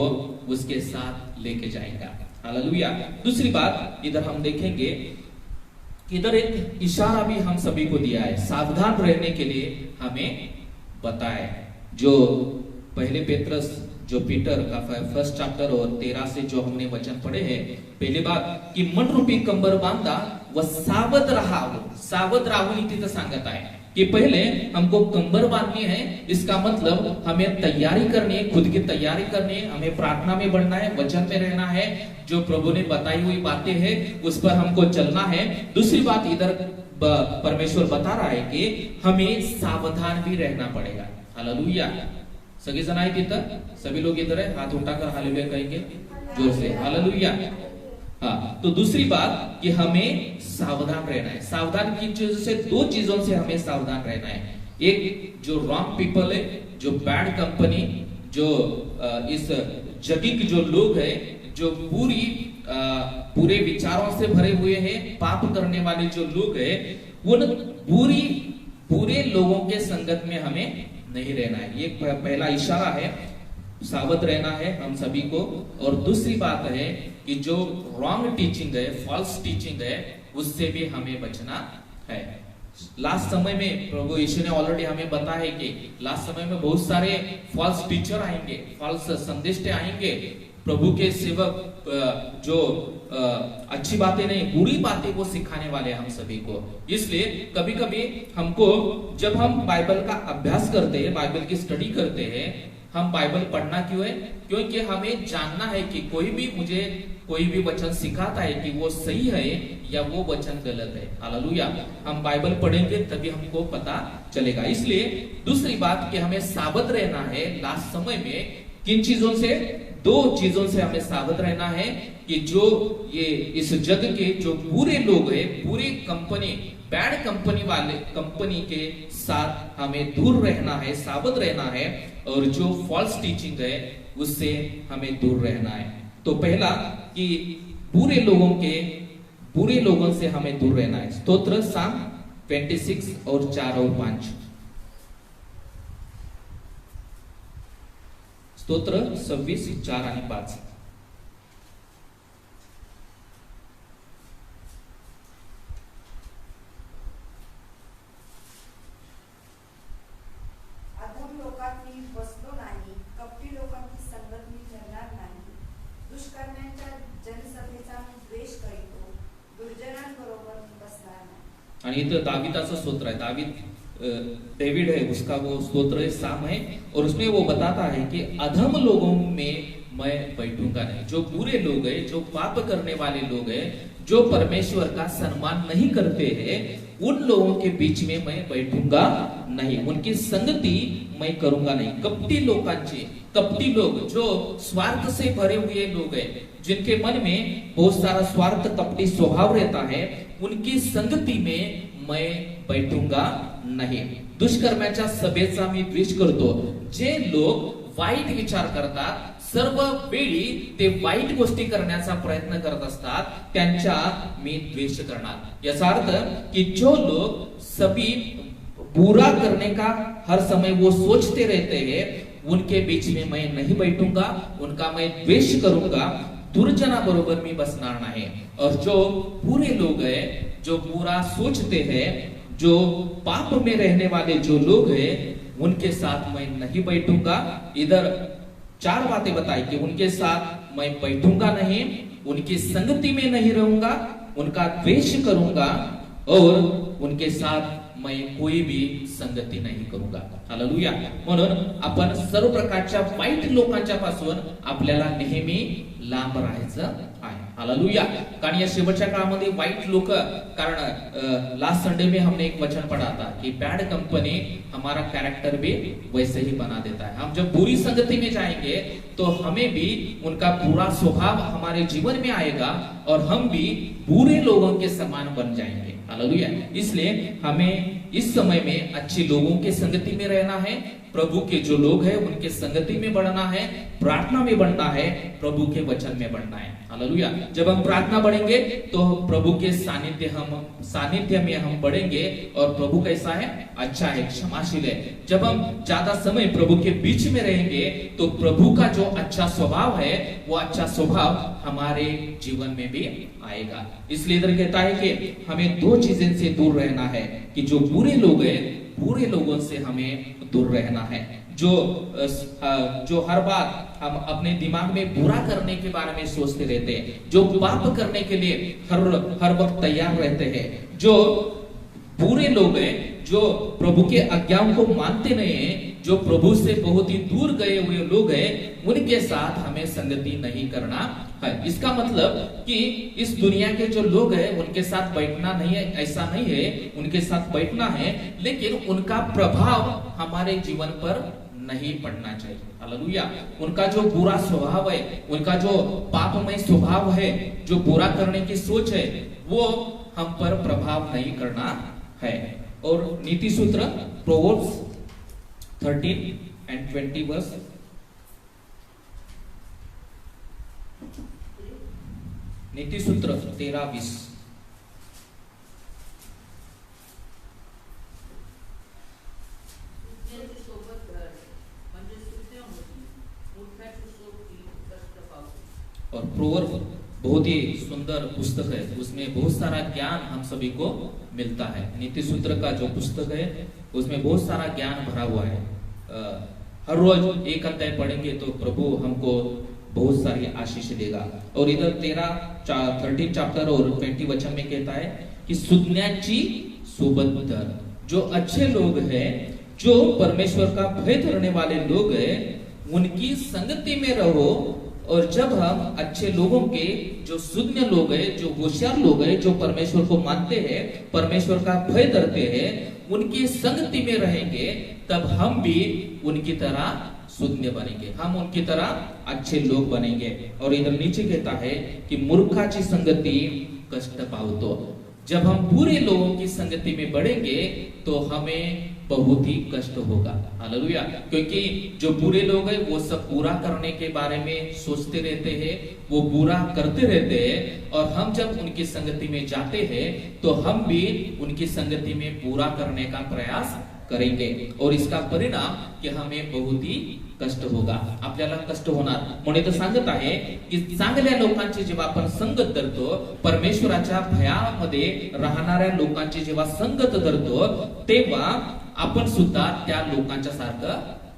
उसके साथ लेके जाएगा। हालेलुया। दूसरी बात इधर हम देखेंगे, इधर एक इशारा भी हम सभी को दिया है, सावधान रहने के लिए हमें बताया। जो पहले पेत्रस जो पीटर का 1 चैप्टर और 13 से जो हमने वचन पढ़े हैं, पहली बात की मन रूपी कंबर बांधा व सावध राहावं, सावध राहून तिथं सांगत आहे कि पहले हमको कंबर बांधनी है। इसका मतलब हमें तैयारी करनी है, खुद की तैयारी करनी है, हमें प्रार्थना में बढ़ना है, वचन में रहना है, जो प्रभु ने बताई हुई बातें हैं उस पर हमको चलना है। दूसरी बात इधर परमेश्वर बता रहा है कि हमें सावधान भी रहना पड़ेगा। हालेलुया। सभी जन आए तिथं, सभी लोग इधर है, हाथ उठाकर हालेलुया कहेंगे जोर से, हालेलुया। हाँ, तो दूसरी बात कि हमें सावधान रहना है। सावधान की चीजों से, दो चीजों से हमें सावधान रहना है। एक जो रॉन्ग पीपल है, जो बैड कंपनी, जो इस जगह के जो लोग है, जो पूरे विचारों से भरे हुए हैं, पाप करने वाले जो लोग है, उन पूरे लोगों के संगत में हमें नहीं रहना है। ये पहला इशारा है, सावध रहना है हम सभी को। और दूसरी बात है कि जो रॉन्ग टीचिंग है, फॉल्स टीचिंग है, उससे भी हमें बचना है। लास्ट समय में प्रभु यीशु ने ऑलरेडी हमें बताया है कि लास्ट समय में बहुत सारे फॉल्स टीचर आएंगे, फॉल्स संदेश आएंगे, प्रभु के सेवक जो अच्छी बातें नहीं, बुरी बातें वो सिखाने वाले हम सभी को। इसलिए कभी कभी हमको, जब हम बाइबल का अभ्यास करते हैं, बाइबल की स्टडी करते हैं, हम बाइबल पढ़ना क्यों है? क्योंकि हमें जानना है कि कोई भी वचन सिखाता है कि वो सही है या वो वचन गलत है। हालेलुया। हम बाइबल पढ़ेंगे तभी हमको पता चलेगा। इसलिए दूसरी बात कि हमें सावध रहना है लास्ट समय में। किन चीजों से? दो चीजों से हमें सावध रहना है कि जो ये इस जग के जो बुरे लोग हैं, पूरी कंपनी, बैड कंपनी के साथ हमें दूर रहना है, सावध रहना है, और जो फॉल्स टीचिंग है उससे हमें दूर रहना है। तो पहला कि बुरे लोगों से हमें दूर रहना है। स्तोत्र साम 26 और 4 और 5। स्तोत्र 26, 4 आणि 5। अधम लोकात मी बसलो नाही, कपटी लोकांची संगत मी ठरणार नाही, दुष्कर्म्यांच्या जनसभेचा मी द्वेष करीतो, दुर्जनांबरोबर मी बसणार नाही। आणि इथं दाविदाचं स्तोत्र आहे। डेविड है, उसका वो स्तोत्र साम है, और उसमें वो बताता है कि अधम लोगों में मैं बैठूंगा नहीं। जो बुरे लोग हैं, जो पाप करने वाले लोग हैं, जो परमेश्वर का सम्मान नहीं करते हैं, उन लोगों के बीच में मैं बैठूंगा नहीं, उनकी संगति मैं करूंगा नहीं। कपटी लोग, जो स्वार्थ से भरे हुए लोग हैं, जिनके मन में बहुत सारा स्वार्थ, कपटी स्वभाव रहता है, उनकी संगति में मैं बैठूंगा नाही। दुष्कर्म्याच्या सभेचा मी द्वेष करतो। जे लोक वाईट विचार करतात, सर्व वेळी ते वाईट गोष्टी करण्याचा प्रयत्न करत असतात, त्यांचा मी द्वेष करणार। याचा अर्थ कि जो लोग सभी बुरा करने का हर समय वो सोचते रहते हैं, उनके बीच में मैं नहीं बैठूंगा, उनका मैं द्वेष करूंगा, दुर्जना बरोबर मी बसणार नाही। और जो बुरे लोग हैं, जो बुरा सोचते हैं, जो पाप में रहने वाले जो लोग हैं, उनके साथ मैं नहीं बैठूंगा। इधर 4 बातें बताई कि उनके साथ मैं बैठूंगा नहीं, उनकी संगति में नहीं रहूंगा, उनका द्वेष करूंगा और उनके साथ मैं कोई भी संगती नाही करूंगा. हालेलुया. म्हणून आपण सर्व प्रकारच्या वाईट लोकांच्या पासून आपल्याला नेहमी लांब राहायचं आहे. हालेलुया. कारण या शेवटच्या काळामध्ये वाईट लोक, कारण लास्ट संडे में हमने एक वचन पढ़ा था कि बैड कंपनी हमारा कैरेक्टर भी वैसे ही बना देता है. हम जब बुरी संगति में जाएंगे तो हमें भी उनका बुरा स्वभाव हमारे जीवन में आएगा और हम भी बुरे लोगों के समान बन जाएंगे. हालेलुया. इसलिए हमें इस समय में अच्छे लोगों के संगति में रहना है, प्रभु के जो लोग हैं उनके संगति में बढ़ना है, प्रार्थना में बढ़ना है, प्रभु के वचन में बढ़ना है. हालेलुया. जब हम प्रार्थना बढ़ेंगे तो प्रभु के सानिध्य में हम बढ़ेंगे. और प्रभु कैसा है? अच्छा है, क्षमाशील है. जब हम ज्यादा समय प्रभु के बीच में रहेंगे तो प्रभु का जो अच्छा स्वभाव है वो अच्छा स्वभाव हमारे जीवन में भी आएगा. इसलिए इधर कहता है कि हमें दो चीजें से दूर रहना है, कि जो बुरे लोग हैं, बुरे लोगों से हमें दूर रहना है. जो हर बार हम अपने दिमाग में बुरा करने के बारे में सोचते रहते हैं, जो पाप करने के लिए हर वक्त तैयार रहते हैं, जो बुरे लोग हैं, जो प्रभु के आज्ञाओं को मानते नहीं हैं, जो प्रभु से बहुत ही दूर गए हुए लोग हैं, उनके साथ हमें संगति नहीं करना है. इसका मतलब कि इस दुनिया के जो लोग हैं उनके साथ बैठना नहीं है, ऐसा नहीं है. उनके साथ बैठना है, लेकिन उनका प्रभाव हमारे जीवन पर नहीं पड़ना चाहिए. हालेलुया. उनका जो बुरा स्वभाव है, उनका जो पापमय स्वभाव है, जो बुरा करने की सोच है, वो हम पर प्रभाव नहीं करना है. और नीति सूत्र प्रोवर्ब्स 13 and 20 वर्स. नीति सूत्र 13-20. और प्रोवर्ब बहुत ही सुंदर पुस्तक है, उसमें बहुत सारा ज्ञान हम सभी को मिलता है. नीति सूत्र का जो पुस्तक है उसमें बहुत सारा ज्ञान भरा हुआ है. हर रोज एक अध्याय पढ़ेंगे तो प्रभु हमको बहुत सारी आशीष देगा. और इधर 13 चैप्टर और 20 वचन में कहता है कि सुज्ञाची सोबत धर. जो अच्छे लोग हैं, जो परमेश्वर का भय धरने वाले लोग हैं, उनकी संगति में रहो. और जब हम अच्छे लोगों के, जो सुज्ञ लोग हैं, जो होशियार लोग हैं, जो परमेश्वर को मानते हैं, परमेश्वर का भय धरते हैं, उनकी संगति में रहेंगे, तब हम भी उनकी तरह सुज्ञ बनेंगे, हम उनकी तरह अच्छे लोग बनेंगे. और इधर नीचे कहता है कि मूर्खाची संगति कष्ट पावतो. जब हम बुरे लोगों की संगति में बढ़ेंगे तो हमें बहुत ही कष्ट होगा. हालेलुया. क्योंकि जो बुरे लोग हैं वो सब बुरा करने के बारे में सोचते रहते हैं, वो बुरा करते रहते हैं. और हम जब उनकी संगति में जाते हैं तो हम भी उनकी संगति में बुरा करने का प्रयास करेंगे. और इसका परिणाम कि हमें बहुत ही कष्ट होगा, आपल्याला कष्ट होणार. म्हणून तर सांगत आहे की चांगल्या लोकांची जेव्हा आपण संगत धरतो, परमेश्वराच्या भयामध्ये राहणाऱ्या लोकांची जेव्हा संगत धरतो, तेव्हा आपण सुद्धा त्या लोकांच्या सारखं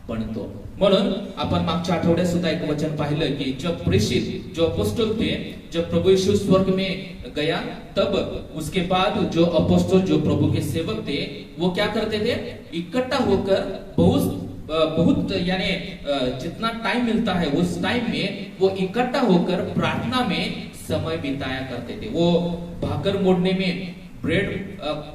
बनतो. म्हणून आपण मागच्या आठवड्यात सुद्धा एक वचन पाहिलं की जब प्रेषित, जो अपोस्टल थे, जब प्रभु यीशु स्वर्ग में गया, तब उसके बाद जो अपोस्टल, जो प्रभु के सेवक थे, वो क्या करते थे? इकट्ठा होकर बहुत यानी जितना टाइम मिलता है उस टाइम में वो इकट्ठा होकर प्रार्थना में समय बिताया करते थे. वो भाकर मोड़ने में, ब्रेड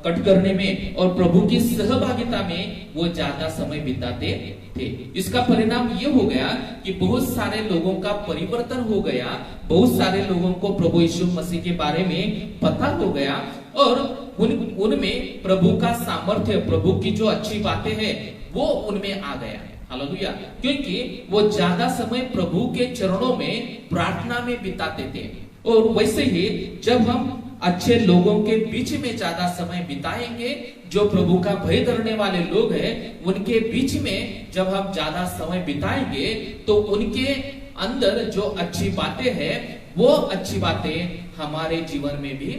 कट करने में और प्रभु की सहभागिता में वो ज्यादा समय बिताते थे. इसका परिणाम ये हो गया कि बहुत सारे लोगों का परिवर्तन हो गया, बहुत सारे लोगों को प्रभु यीशु मसीह के बारे में पता हो गया और उनमें प्रभु का सामर्थ्य, प्रभु की जो अच्छी बातें हैं वो उनमें आ गया. हालेलुया. क्योंकि वो ज्यादा समय प्रभु के चरणों में प्रार्थना में बिताते थे. और वैसे ही जब हम अच्छे लोगों के बीच में ज्यादा समय बिताएंगे, जो प्रभु का भय धरने वाले लोग हैं, उनके बीच में जब हम ज्यादा समय बिताएंगे तो उनके अंदर जो अच्छी बातें हैं वो अच्छी बातें हमारे जीवन में भी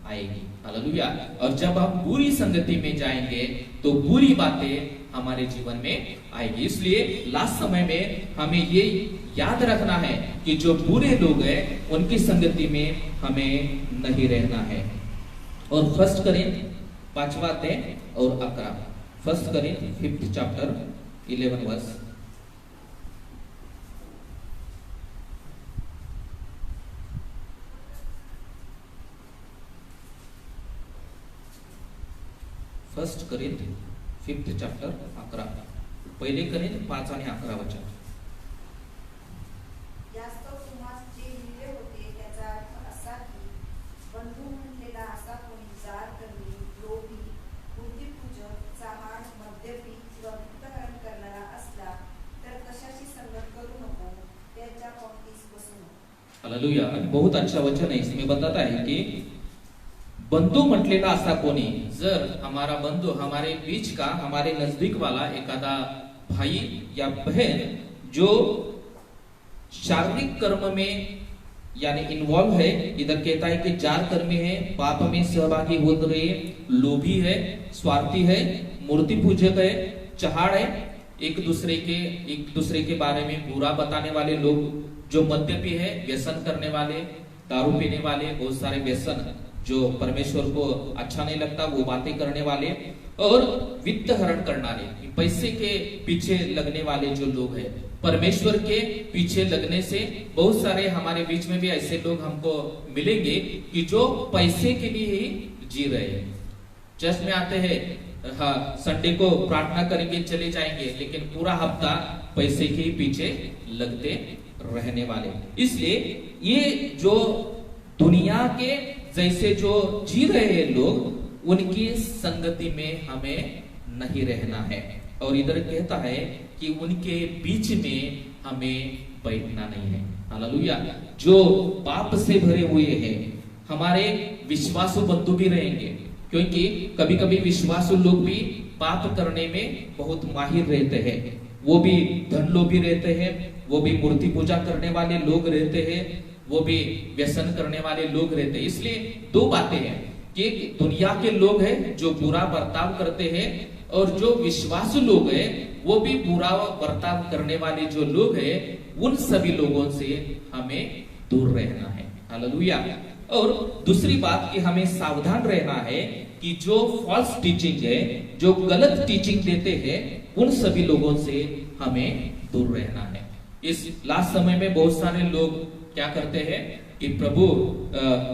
आएगी. हालेलुया. और जब हम बुरी संगति में जाएंगे तो बुरी बातें हमारे जीवन में आएगी. इसलिए लास्ट समय में हमें ये याद रखना है कि जो बुरे लोग हैं उनकी संगति में हमें नहीं रहना है. और 1 Corinthians 5वां अध्याय और 11। 1 Corinthians 5th chapter 11 verse। First Corinthians 5th chapter 11। पहिले करीन 5 आणि 11 वचन। यास्तव तुम्हास जे लिहिले होते त्याचा अर्थ असा की बंधू म्हटलेला असा कोणी जार कर्मी, लोभी, मूर्तिपूजक, चहाड, मद्यपी किंवा वित्तहरण करणारा असला तर कशाची संगत करू नको, त्याच्या पंक्तीस बसू नको। हालेलुया। बहुत अच्छा वचन है। इसमें बताता है कि बंधु म्हटलेला असा कोणी, जर हमारा बंधु हमारे बीच का, हमारे नजदीक वाला एखादा भाई या बहन जो शारीरिक कर्म में यानी इन्वॉल्व है, इधर कहता है कि जार कर्मी है, पाप में सहभागी हो रहे, लोभी है, स्वार्थी है, मूर्ति पूजक है, चहाड़ है, एक दूसरे के बारे में बुरा बताने वाले लोग, जो मद्यपी है, व्यसन करने वाले, दारू पीने वाले, बहुत सारे व्यसन जो परमेश्वर को अच्छा नहीं लगता वो बातें करने वाले, और वित्त हरण करने वाले, पैसे के पीछे लगने वाले जो लोग हैं, परमेश्वर के पीछे लगने से बहुत सारे हमारे बीच में भी ऐसे लोग हमको मिलेंगे कि जो पैसे के लिए ही जी रहे हैं। चर्च में आते हैं, हाँ संडे को प्रार्थना करेंगे चले जाएंगे, लेकिन पूरा हफ्ता पैसे के पीछे लगते रहने वाले। इसलिए ये जो दुनिया के जैसे जो जी रहे हैं लोग, उनकी संगति में हमें नहीं रहना है। और इधर कहता है कि उनके बीच में हमें बैठना नहीं है। हालेलुया। जो पाप से भरे हुए हैं, हमारे विश्वासु बंधु भी रहेंगे, क्योंकि कभी कभी विश्वासु लोग भी पाप करने में बहुत माहिर रहते हैं। वो भी धन लोभी रहते हैं, वो भी मूर्ति पूजा करने वाले लोग रहते हैं, वो भी व्यसन करने वाले लोग रहते हैं। इसलिए दो बातें हैं कि दुनिया के लोग हैं जो बुरा बर्ताव करते हैं, और जो विश्वासु लोग हैं वो भी बुरा बर्ताव करने वाले जो लोग हैं, उन सभी लोगों से हमें दूर रहना है। हालेलुया। और दूसरी बात कि हमें सावधान रहना है कि जो फॉल्स टीचिंग है, जो गलत टीचिंग देते हैं, उन सभी लोगों से हमें दूर रहना है। इस लास्ट समय में बहुत सारे लोग क्या करते हैं कि प्रभु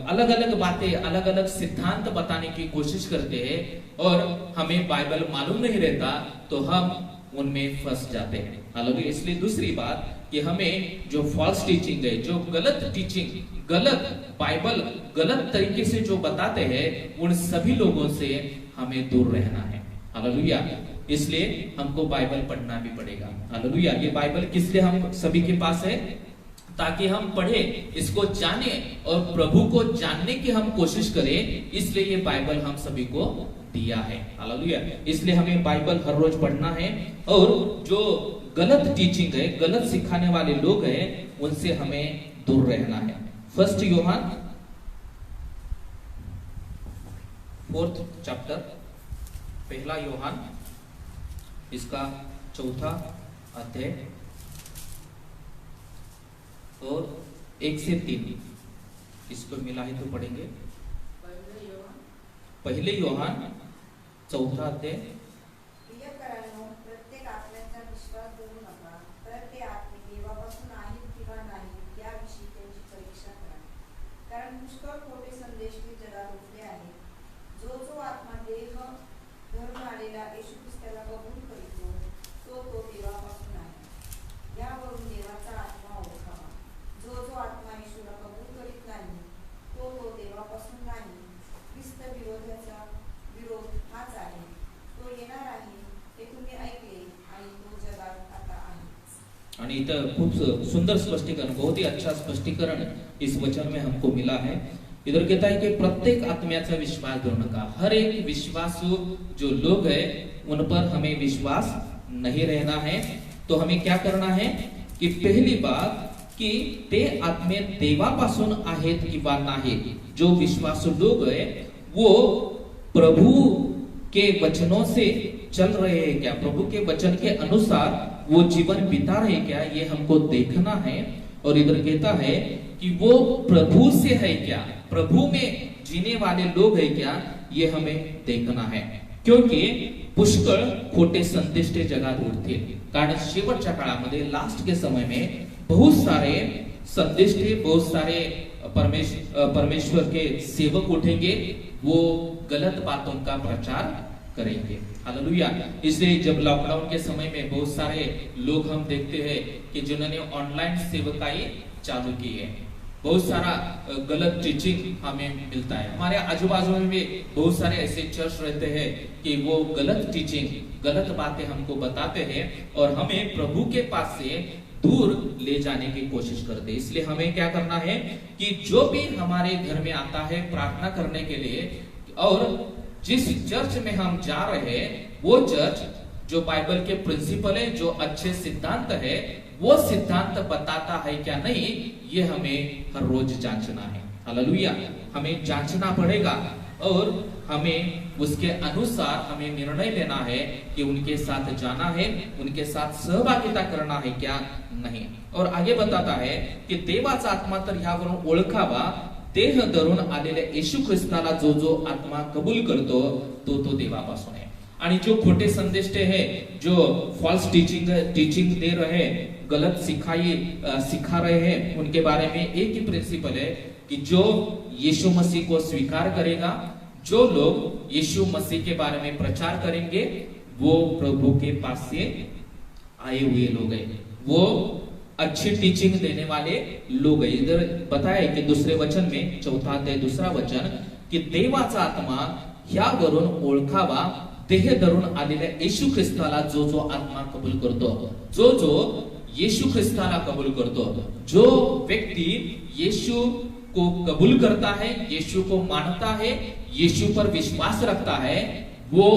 अलग अलग बातें, अलग अलग सिद्धांत बताने की कोशिश करते हैं, और हमें बाइबल मालूम नहीं रहता तो हम उनमें फंस जाते हैं। हालेलुया। इसलिए दूसरी बात कि हमें जो फॉल्स टीचिंग है, जो गलत टीचिंग, गलत बाइबल गलत तरीके से जो बताते हैं, उन सभी लोगों से हमें दूर रहना है। हालेलुया। इसलिए हमको बाइबल पढ़ना भी पड़ेगा। हालेलुया। ये बाइबल किस लिए हम सभी के पास है? ताकि हम पढ़े, इसको जाने और प्रभु को जानने की हम कोशिश करें। इसलिए ये बाइबल हम सभी को दिया है। हालेलुया। इसलिए हमें बाइबल हर रोज पढ़ना है, और जो गलत टीचिंग है, गलत सिखाने वाले लोग हैं, उनसे हमें दूर रहना है। 1 यूहन्ना 4th chapter, 1 यूहन्ना इसका 4था अध्याय और 1 से 3 इसको मिला है तो पढ़ेंगे। 1 यूहन्ना 4था अध्याय। प्रियकरांनो, प्रत्येक आत्म्याचा विश्वास धरू नका, तर ते आत्मे देवापासून आहेत किंवा नाही याविषयी त्यांची परीक्षा करा, कारण पुष्कळ खोटे संदेश ते जगात उठले आहेत। जो आत्मा देह धरून आलेला येशू ख्रिस्ताला कबूल करीतो, तो देवापासून आहे। यावरून देवाचा आत्मा ओळखावा। जो आत्मा येशूला कबूल करीत नाही, तो देवापासून नाही। ख्रिस्त विरोधाचा विरोध हाच आहे, तो येणार आहे, ते तुम्ही ऐकले, आणि तो जगात आता आहे। आणि इथं खूप सुंदर स्पष्टीकरण, बहुत ही अच्छा स्पष्टीकरण इस वचन में हमको मिला है। इधर कहता है कि प्रत्येक आत्म्याचा विश्वास धरू नका। हर एक विश्वासु जो लोग है, उन पर हमें विश्वास नहीं रहना है। तो हमें क्या करना है कि पहली बात कि ते आत्मे देवापासून आहेत किंवा नाही। जो विश्वासु लोग है वो प्रभु के वचनों से चल रहे हैं क्या, प्रभु के वचन के अनुसार वो जीवन बिता रहे क्या, ये हमको देखना है। और इधर कहता है कि वो प्रभु से है क्या, प्रभु में जीने वाले लोग है क्या, ये हमें देखना है. क्योंकि पुष्कळ खोटे संदेश जगात उठतील. कारण शेवटच्या काळामध्ये, लास्ट के समय में बहुत सारे संदेश, बहुत सारे परमेश्वर के सेवक उठेंगे, वो गलत बातों का प्रचार करेंगे. हालेलुया. इसलिए जब लॉकडाउन के समय में बहुत सारे लोग हम देखते हैं कि जिन्होंने ऑनलाइन सेवकाई चालू की है, बहुत सारा गलत टीचिंग हमें मिलता है. हमारे आजू बाजू में भी बहुत सारे ऐसे चर्च रहते हैं कि वो गलत टीचिंग, गलत बातें हमको बताते हैं और हमें प्रभु के पास से दूर ले जाने की कोशिश करते हैं. इसलिए हमें क्या करना है कि जो भी हमारे घर में आता है प्रार्थना करने के लिए, और जिस चर्च में हम जा रहे हैं वो चर्च जो बाइबल के प्रिंसिपल है, जो अच्छे सिद्धांत है, वो सिद्धांत बताता है क्या नहीं, ये हमें हर रोज जांचना है. हालेलुया. हमें जांचना पड़ेगा और हमें उसके अनुसार हमें निर्णय लेना है कि उनके साथ जाना है, उनके साथ सहभागिता करना है क्या नहीं. और आगे बताता है कि देवाचा आत्मा तर ह्यावरून ओळखावा, देह धरून आलेल्या येशू ख्रिस्ताला जो जो आत्मा कबूल करतो तो देवापासून है. आणि जो खोटे संदेश है, जो फॉल्स टीचिंग दे रहे, गलत सिखा रहे हैं, उनके बारे में एक ही प्रिंसिपल है कि जो यीशु मसीह को स्वीकार करेगा, जो लोग यीशु मसीह के बारे में प्रचार करेंगे, वो प्रभु के पास से आए हुए लोग हैं, वो अच्छी टीचिंग देने वाले लोग हैं. इधर बताया कि दूसरे वचन में, चौथा अध्याय दूसरा वचन, कि देवाचा आत्मा ह्यावरून ओळखावा, देह धरून आलेल्या येशू ख्रिस्ताला जो जो आत्मा कबूल करतो, जो जो यीशु ख्रिस्ताला कबूल करतो, जो व्यक्ति यीशु को कबूल करता है, यीशु को मानता है, यीशु पर विश्वास रखता है, वो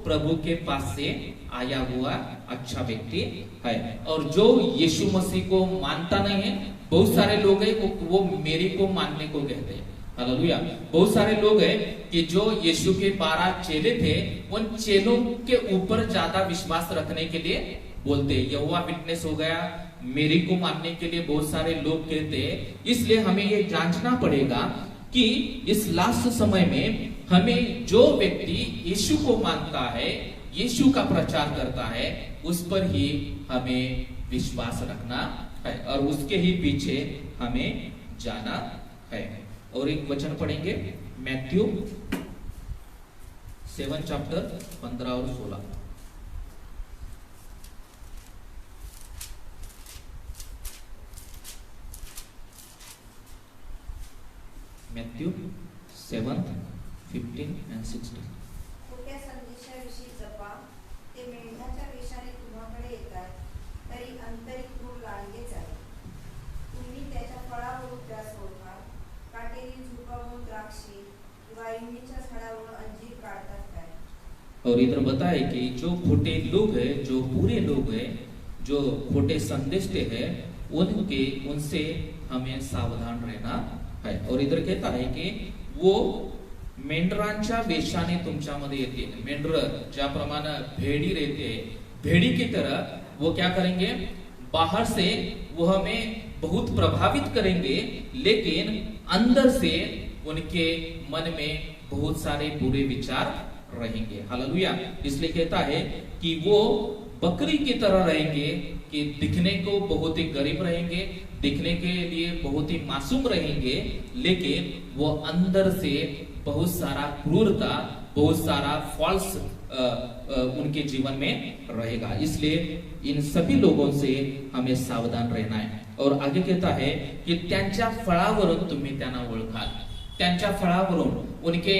प्रभु के पास से आया हुआ अच्छा व्यक्ति है. और जो यीशु मसीह को मानता नहीं है, बहुत सारे लोग हैं वो मेरी को मानने को कहते हैं. हालेलुया. बहुत सारे लोग हैं कि जो यीशु के 12 चेले थे, उन चेलों के ऊपर ज्यादा विश्वास रखने के लिए बोलते. यहोवा विटनेस हो गया, मेरी को मानने के लिए बहुत सारे लोग कहते हैं. इसलिए हमें ये जांचना पड़ेगा कि इस लास्ट समय में हमें जो व्यक्ति यीशु को मानता है, यीशु का प्रचार करता है, उस पर ही हमें विश्वास रखना है और उसके ही पीछे हमें जाना है. और एक वचन पढ़ेंगे, मैथ्यू 7 चैप्टर 15 और 16. Matthew 7, 15 and 16. खोट्या संदेशाविषयी जपा, ते मेंढ्याच्या वेशाने तुम्हाकडे येतात, तरी आंतरिक क्रूर लांडगेच आहे. तुम्ही त्याच्या फळावरून त्यास ओळखा. काटेरी झुडपावरून द्राक्षे किंवा इंगळीच्या झाडावरून अंजीर काढतात काय. और इधर बताए कि जो खोटे लोग हैं, जो बुरे लोग हैं, जो खोटे संदेश हैं, उनसे हमें सावधान रहना है. और इधर कहता है कि वो मेंढरांच्या वेशाने तुमच्यामध्ये येतील. मेंढर ज्याप्रमाणे भेड़ी रहते हैं, भेड़ी की तरह वो क्या करेंगे, बाहर से वो हमें बहुत प्रभावित करेंगे, लेकिन अंदर से उनके मन में बहुत सारे बुरे विचार रहेंगे. हालेलुया. इसलिए कहता है कि वो बकरी की तरह रहेंगे, कि दिखने को बहुत ही गरीब रहेंगे, दिखने के लिए बहुत ही मासूम रहेंगे, लेकिन वो अंदर से बहुत सारा क्रूरता, बहुत सारा फॉल्स उनके जीवन में रहेगा. इसलिए इन सभी लोगों से हमें सावधान रहना है. और आगे कहता है कि त्यांच्या फळावरून तुम्ही त्यांना ओळखाल. त्यांच्या फळावरून उनके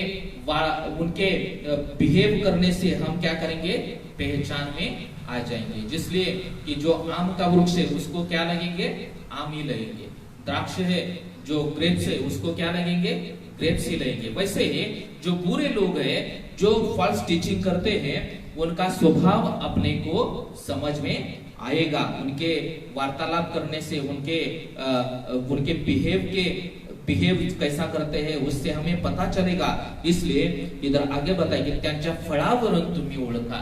बिहेव करने से हम क्या करेंगे, पहचान में आ जाएंगे. जिसलिए कि जो आम का वृक्ष है उसको क्या लगेंगे, आम ही लगेंगे. द्राक्ष है, जो ग्रेप्स है, उसको क्या लगेंगे, ग्रेप्स ही लगेंगे. वैसे ही जो बुरे लोग हैं, जो फॉल्स टीचिंग करते हैं, उनका स्वभाव अपने को समझ में आएगा. उनके वार्तालाप करने से, उनके बिहेव कैसा करते हैं उससे हमें पता चलेगा. इसलिए इधर आगे बताइए कि त्यांच्या फळावरून तुम्ही ओळखा.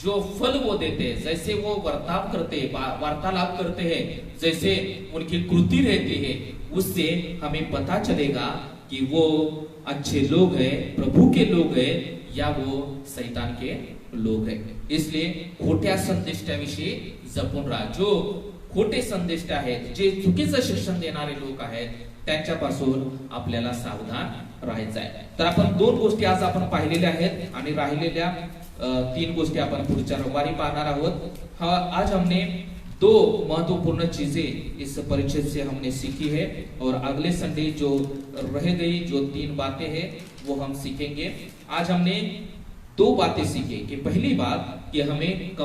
जो फल वो देते हैं, जैसे वो वर्ताव करते हैं, वार्तालाप करते हैं, जैसे उनकी कृति रहती है, उससे हमें पता चलेगा कि वो अच्छे लोग हैं, प्रभु के लोग हैं, या वो शैतान के लोग हैं। इसलिए खोट्या संदेष्टाविषयी जपून राहा. जो खोटे संदेष्ट आहेत, जे चुकीचं शिक्षण देणारे लोक आहेत, त्यांच्यापासून आपल्याला सावधान राहायचं आहे. तर आपण दोन गोष्टी आज आपण पाहिलेल्या आहेत आणि राहिलेल्या 3 गोष्टी आपण पुढच्या रविवारी पाहणार आहोत. आज हमने 2 महत्वपूर्ण चीजें इस परिचय से हमने सीखी है और अगले संडे जो रह गई जो 3 बातें हैं वो हम सीखेंगे. आज हमने 2 बातें सीखी कि पहली बात कि हमें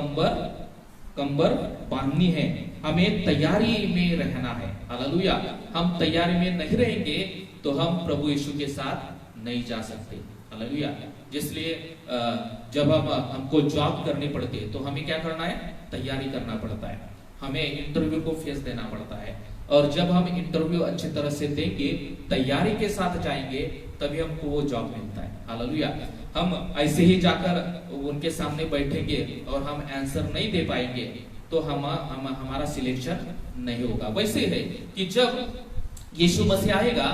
कंबर बांधनी है, हमें तैयारी में रहना है. हालेलुया. हम तैयारी में नहीं रहेंगे तो हम प्रभु यीशु के साथ नहीं जा सकते. हालेलुया. इसलिए जब हमको जॉब करनी पड़ती है तो हमें क्या करना है? तैयारी करना पड़ता है. हमें इंटरव्यू को फेस देना पड़ता है और जब हम इंटरव्यू अच्छी तरह से देंगे, तैयारी के साथ जाएंगे, तभी हमको वो जॉब मिलता है. हालेलुया. हम ऐसे ही जाकर उनके सामने बैठेंगे और हम आंसर नहीं दे पाएंगे तो हमारा सिलेक्शन नहीं होगा. वैसे है कि जब यीशु मसीह आएगा,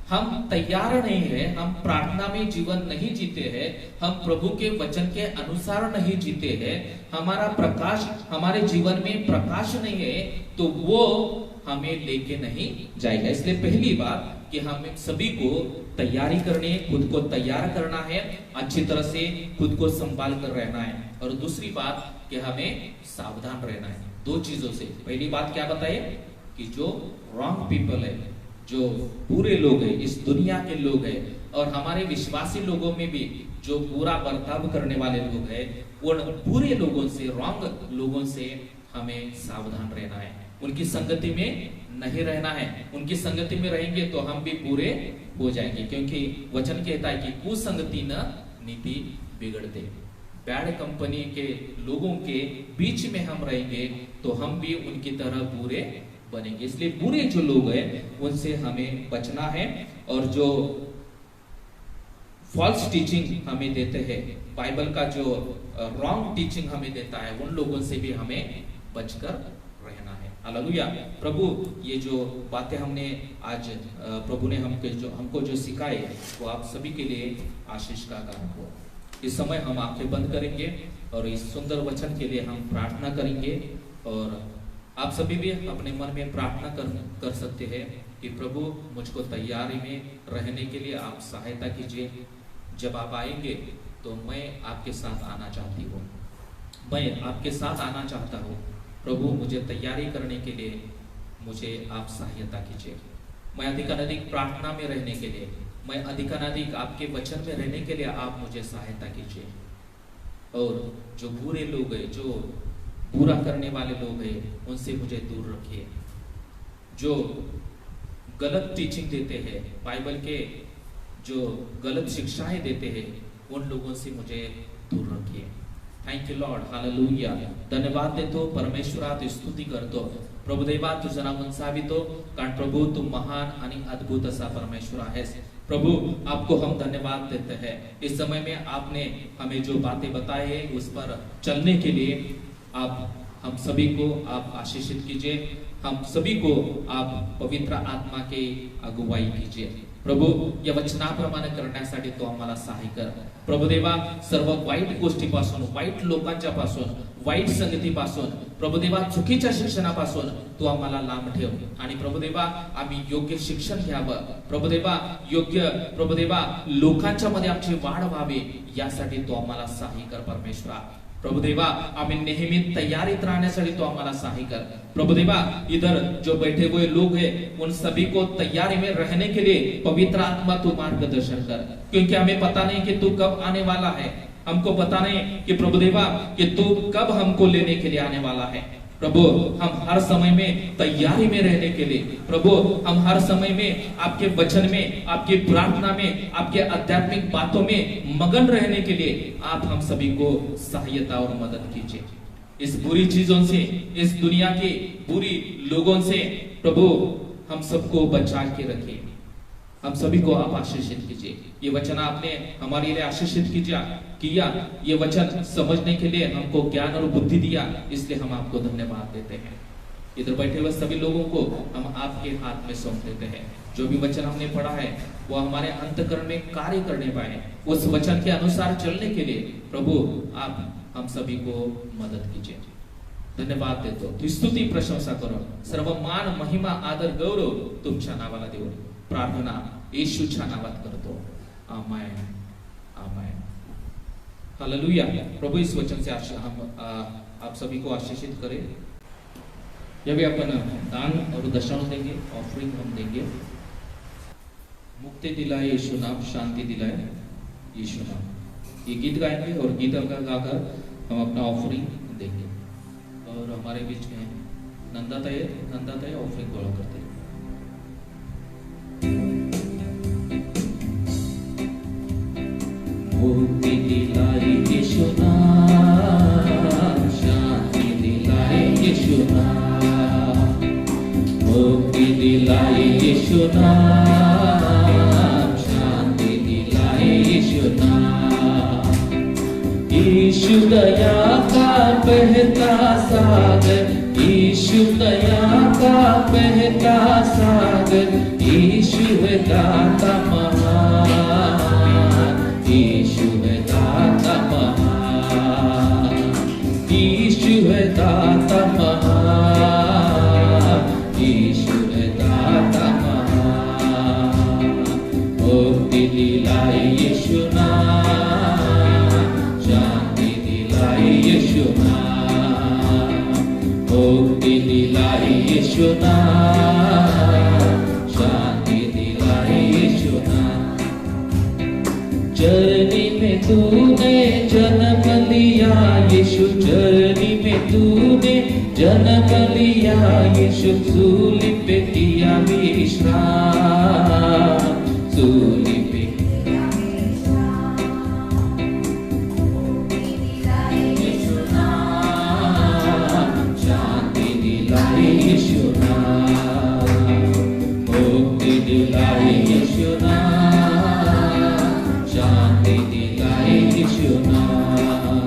हम तैयार नहीं है, हम प्रार्थना में जीवन नहीं जीते हैं, हम प्रभु के वचन के अनुसार नहीं जीते हैं, हमारा प्रकाश, हमारे जीवन में प्रकाश नहीं है, तो वो हमें लेके नहीं जाएगा. इसलिए पहली बात कि हम सभी को तैयारी करनी, खुद को तैयार करना है, अच्छी तरह से खुद को संभाल कर रहना है. और दूसरी बात कि हमें सावधान रहना है 2 चीजों से. पहली बात क्या बताइए कि जो रॉन्ग पीपल है, जो बुरे लोग हैं, इस दुनिया के लोग हैं, और हमारे विश्वासी लोगों में भी जो बुरा बर्ताव करने वाले लोग हैं, उन बुरे लोगों से, रॉन्ग लोगों से हमें सावधान रहना है. उनकी संगति में नहीं रहना है. उनकी संगति में रहेंगे तो हम भी बुरे हो जाएंगे, क्योंकि वचन कहता है कि कुसंगति न नीति बिगड़ते. बैड कंपनी के लोगों के बीच में हम रहेंगे तो हम भी उनकी तरह बुरे बनेंगे. इसलिए बुरे जो लोग हैं उनसे हमें बचना है. और जो फॉल्स टीचिंग हमें देते हैं, बाइबल का जो रॉन्ग टीचिंग हमें देता है, उन लोगों से भी हमें बचकर रहना है. हालेलुया. प्रभु ये जो बातें हमने आज प्रभु ने हमको जो सिखाए वो आप सभी के लिए आशीष का कारण हो. इस समय हम आंखें बंद करेंगे और इस सुंदर वचन के लिए हम प्रार्थना करेंगे. और आप सभी भी अपने मन में प्रार्थना कर सकते हैं कि प्रभु मुझको तैयारी में रहने के लिए आप सहायता कीजिए. जब आप आएंगे तो मैं आपके साथ आना चाहती हूँ, मैं आपके साथ आना चाहता हूँ. प्रभु मुझे तैयारी करने के लिए मुझे आप सहायता कीजिए. मैं अधिकाधिक प्रार्थना में रहने के लिए, मैं अधिकाधिक आपके वचन में रहने के लिए आप मुझे सहायता कीजिए. और जो बुरे लोग हैं, जो बुरा करने वाले लोग हैं, उनसे मुझे दूर रखिए. जो गलत टीचिंग देते हैं, बाइबल के जो गलत शिक्षाएं देते हैं, उन लोगों से मुझे दूर रखिए. Thank you Lord. हालेलुया. धन्यवाद देतो, परमेश्वरात स्तुती करतो. प्रभु देवा तुझं नाव उंचावितो, कारण प्रभु तू महान आणि अद्भुत असा परमेश्वर आहेस. प्रभु आपको हम धन्यवाद देते हैं. इस समय में आपने हमें जो बातें बताई है उस पर चलने के लिए आप हम सभी को आप आशीषित कीजिए. हम सभी को आप पवित्र आत्मा के अगुवाई कीजिए. प्रभु या वचनाप्रमाणे करण्यासाठी तो आम्हाला सहाय्य कर. प्रभु देवा सर्व वाईट गोष्टीपासून, वाईट लोकांच्या पासून, वाईट संगतीपासून, प्रभु देवा चुकीच्या शिक्षणापासून तू आम्हाला लांब ठेव. आणि प्रभु देवा आम्ही योग्य शिक्षण घ्यावं. प्रभु देवा योग्य प्रभु देवा लोकांच्या मध्ये आमची वाढ व्हावी, यासाठी तू आम्हाला सहाय्य कर परमेश्वरा. प्रभु देवा आम्ही नेहमी तैयारीत राहण्यासाठी तो आम्हाला सहाय्य कर. प्रभु देवा इधर जो बैठे हुए लोग हैं उन सभी को तैयारी में रहने के लिए पवित्र आत्मा तू मार्गदर्शन कर, क्योंकि हमें पता नहीं कि तू कब आने वाला है. हमको पता नहीं कि प्रभु देवा कि तू कब हमको लेने के लिए आने वाला है. प्रभु हम हर समय में तैयारी में रहने के लिए, प्रभु हम हर समय में आपके वचन में, आपकी प्रार्थना में, आपके आध्यात्मिक बातों में मगन रहने के लिए आप हम सभी को सहायता और मदद कीजिए. इस बुरी चीजों से, इस दुनिया के बुरी लोगों से प्रभु हम सबको बचा के रखिए. हम सभी को आप आशीषित कीजिए. ये वचन आपने हमारे लिए आशीषित किया. ये वचन समझने के लिए हमको ज्ञान और बुद्धि दिया, इसलिए हम आपको धन्यवाद देते हैं. इधर बैठे हुए सभी लोगों को हम आपके हाथ में सौंप देते हैं. जो भी वचन हमने पढ़ा है वो हमारे अंतःकरण में कार्य करने पाए, उस वचन के अनुसार चलने के लिए प्रभु आप हम सभी को मदद कीजिए। धन्यवाद देतो, तू स्तुती प्रशंसा करो, सर्व मान महिमा आदर गौरव तुमच्या नावाला देऊ। प्रार्थना येशूच्या नावात करतो, आमेन आमेन हालेलुया। प्रभु इस वचन से हम आप सभी को आशीषित करे। जब भी अपन दान और दशांश देंगे, ऑफरिंग हम देंगे। मुक्ति दिलाए यीशु नाम, शांति दिलाए यीशु नाम, ये गीत गाएंगे और गीत गाकर हम अपना ऑफरिंग देंगे। और हमारे बीच में नंदाताई ऑफरिंग गोला करते हैं। मुक्ति दिलाए यीशु नाम, शांति दिलाए यीशु नाम, मुक्ति दिलाए यीशु नाम, शांति दिलाए यीशु नाम। यीशु दया का बहता सागर, यीशु दया का बहता सागर, यीशु है दाता महान, यीशु है दाता महान, यीशु है दाता महान, यीशु है दाता महान। मुक्ति दिलाए यीशु नाम, शांति दिलाए यीशु नाम, मुक्ति दिलाए यीशु नाम, शांति दिलाए यीशु नाम। चरनी में तूने जन्म लिया यीशु, चरनी में तूने जन्म लिया यीशु, सूली पे किया विश्राम, सूली पे यीशु नाम, शांति दिलाए यीशु नाम, मुक्ति दिलाए यीशु नाम, शांति दिलाए यीशु नाम।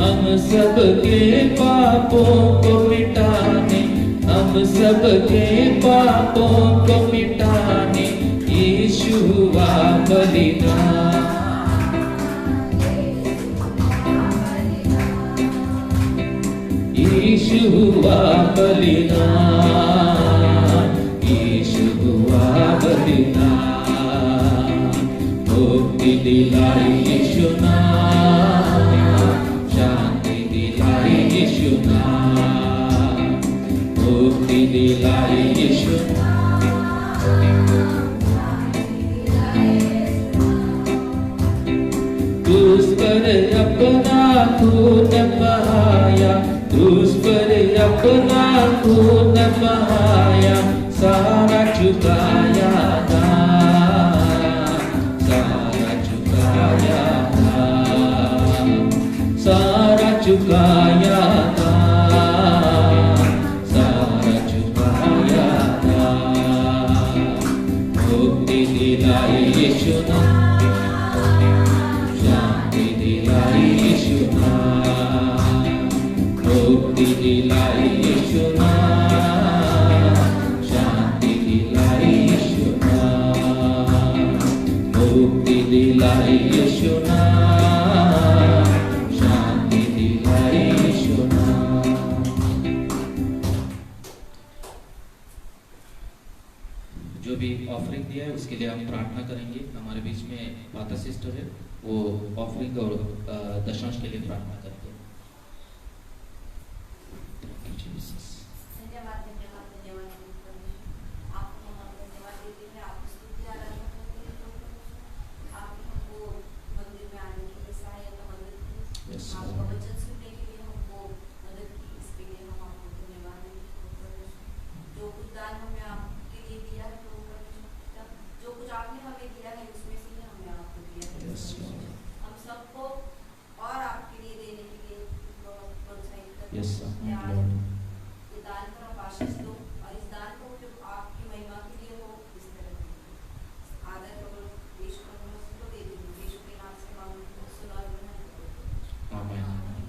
हम सबके पापों को मिटाने, हम सबके पापों को मिटाने यीशु हुआ बलिदान, यीशु हुआ बलिदान, यीशु हुआ बलिदान। मुक्ति दिलाए यीशु नाम, शांति दिलाए यीशु नाम, मुक्ति दिलाए यीशु नाम। तुझ पर अपना खून बहाया, तुझ पर अपना खून बहाया, सारा चुकाया दाम, सारा चुकाया दाम, सारा चुकाया दाम, सारा चुकाया दाम। मुक्ति दिलाए यीशु नाम, शांति दिलाए यीशु नाम, मुक्ति दिलाए यीशु नाम, शांति दिलाए यीशु नाम, मुक्ति दिलाए यीशु नाम, शांति दिलाए यीशु नाम। जो भी ऑफरिंग दिया है उसके लिए हम प्रार्थना करेंगे। हमारे बीच में माता सिस्टर है, वो ऑफरिंग और दशांश के लिए प्रार्थना करते हैं।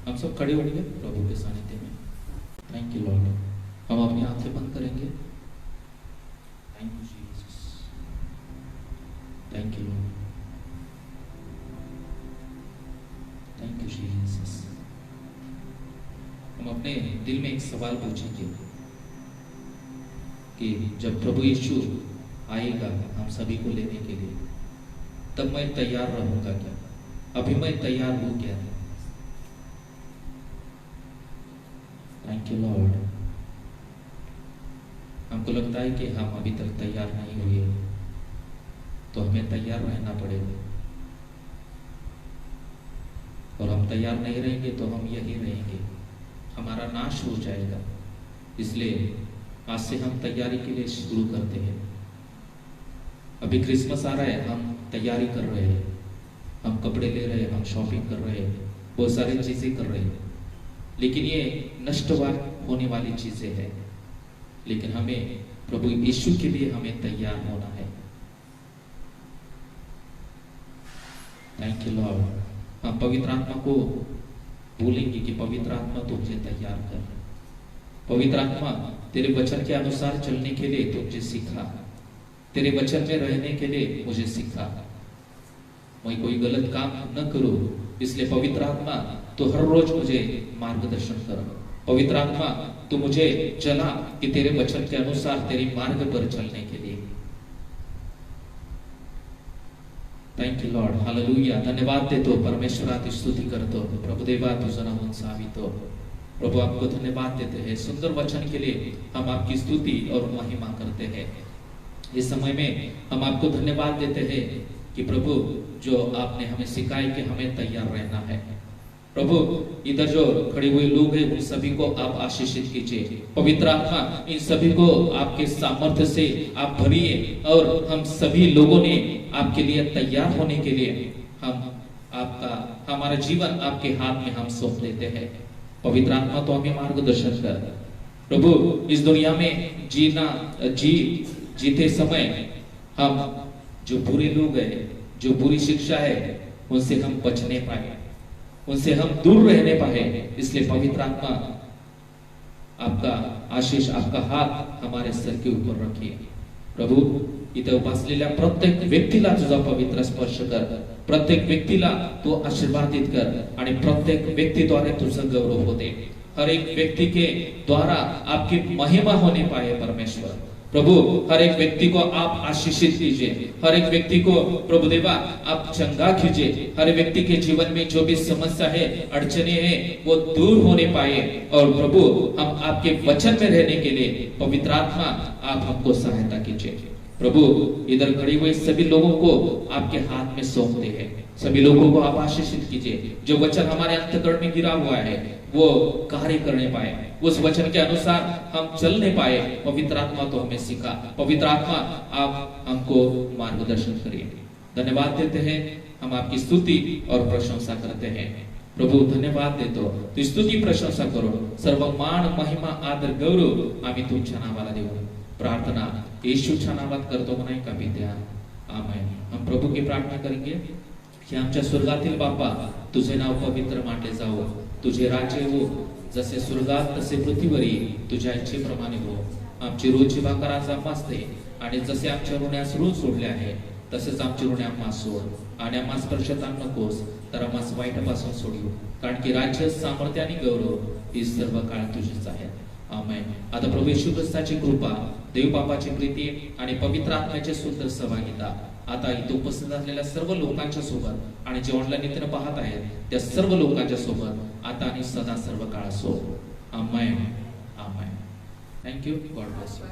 हम सब खड़े होंगे प्रभु के सानिध्य में। Thank you Lord. हम अपनी आंखें बंद करेंगे। Thank you Jesus. Thank you, thank you Jesus. हम अपने दिल में एक सवाल पूछेंगे कि जब प्रभु यीशु आएगा हम सभी को लेने के लिए, तब मैं तैयार रहूंगा क्या? अभी मैं तैयार हूं क्या? Thank you Lord. हमको लगता है कि हम अभी तक तैयार नहीं हुए, तो हमें तैयार रहना पड़ेगा, और हम तैयार नहीं रहेंगे तो हम यही रहेंगे, हमारा नाश हो जाएगा। इसलिए आज से हम तैयारी के लिए शुरू करते हैं। अभी क्रिसमस आ रहा है, हम तैयारी कर रहे हैं, हम कपड़े ले रहे हैं, हम शॉपिंग कर रहे हैं, बहुत सारी चीजें कर रहे हैं, लेकिन ये नष्टवान होने वाली चीजें हैं। लेकिन हमें प्रभु यीशु के लिए हमें तैयार होना है। Thank you Lord. हम पवित्र आत्मा को बोलेंगे कि पवित्र आत्मा तू मुझे तैयार कर, पवित्र आत्मा तेरे वचन के अनुसार चलने के लिए तू मुझे सिखा, तेरे वचन में रहने के लिए मुझे सिखा, मैं कोई गलत काम न करूं। इसलिए पवित्र आत्मा तू हर रोज मुझे मार्गदर्शन कर, पवित्र आत्मा तू मुझे चला कि तेरे वचन के अनुसार तेरी मार्ग पर चलने के लिए। Thank you Lord, hallelujah. धन्यवाद देतो, परमेश्वराची स्तुति करतो, प्रभु देवा तुझं नाम उंचावितो। प्रभु आपको धन्यवाद देते हैं सुंदर वचन के लिए, हम आपकी स्तुति और महिमा करते हैं। इस समय में हम आपको धन्यवाद देते हैं कि प्रभु जो आपने हमें सिखाया कि हमें तैयार रहना है। प्रभु इधर जो खड़े हुए लोग हैं उन सभी को आप आशीषित कीजिए, पवित्र आत्मा इन सभी को आपके सामर्थ्य से आप भरिए, और हम सभी लोगों ने आपके लिए तैयार होने के लिए हम आपका हमारा जीवन आपके हाथ में हम सौंप देते हैं। पवित्र आत्मा तो हमें मार्गदर्शन कर प्रभु, इस दुनिया में जीते समय हम जो बुरे लोग हैं, जो बुरी शिक्षा है, उनसे हम बचने पाए, उनसे हम दूर रहने पाए। इसलिए पवित्र आत्मा आपका आशीष, आपका हात हमारे सर के ऊपर रखिए। प्रभु इथे उपसलेल्या प्रत्येक व्यक्तीला तुझा पवित्र स्पर्श कर, प्रत्येक व्यक्तीला तू आशीर्वादित कर, आणि प्रत्येक व्यक्तीद्वारे तुझं गौरव होते, हर एक व्यक्ति के द्वारा आपकी महिमा होने पाए। परमेश्वर प्रभु हर एक व्यक्ति को आप आशीषित कीजिए, हर एक व्यक्ति को प्रभु देवा आप चंगा कीजिए, हर व्यक्ति के जीवन में जो भी समस्या है, अड़चने हैं, वो दूर होने पाए। और प्रभु हम आपके वचन में रहने के लिए पवित्र आत्मा आप हमको सहायता कीजिए। प्रभु इधर खड़े हुए सभी लोगों को आपके हाथ में सौंपते हैं, सभी लोगों को आप आशीषित कीजिए। जो वचन हमारे अंतःकरण में गिरा हुआ है वो कार्य करने पाए, उस वचन के अनुसार हम चलने पाए। पवित्र आत्मा तो हमें सिखा, पवित्र आत्मा आप हमको मार्गदर्शन करिए। धन्यवाद देते हैं, हम आपकी स्तुति और प्रशंसा करते हैं। प्रभु धन्यवाद देतो, तू स्तुति प्रशंसा करो, सर्व मान महिमा आदर गौरव आम्ही तुमच्या नावाला देऊ। प्रार्थना येशूच्या नावात करतो म्हणाय का पित्या, आमेन। हम प्रभु की प्रार्थना करेंगे कि आमच्या स्वर्गातील बापा तुझे नाव पवित्र मानले जावो, तुझे राज्य हो, जसे स्वर्गात तसे पृथ्वीवरी तुझ्या इच्छेप्रमाणे हो। आमची रोजची भाकर आज आम्हास दे, आणि जसे आमच्या ऋणास ऋण सोडले आहे तसेच आमची ऋणे आम्हास सोड, आणि आम्हास परीक्षेत आणू नकोस तर आम्हास वाईटापासून सोडू, कारण की राज्य, सामर्थ्य आणि गौरव ही सर्व काळ तुझीच आहे। आमेन। आता प्रभू येशू ख्रिस्ताची कृपा, देव बापाची प्रीती आणि पवित्र आत्म्याचे सुंदर सहभागिता आता इथे उपस्थित असलेल्या सर्व लोकांच्या सोबत आणि जे ऑनलाईन इथे पाहत आहेत त्या सर्व लोकांच्या सोबत आता आणि सदा सर्व काळ असो। Amen, amen. Thank you, God bless you.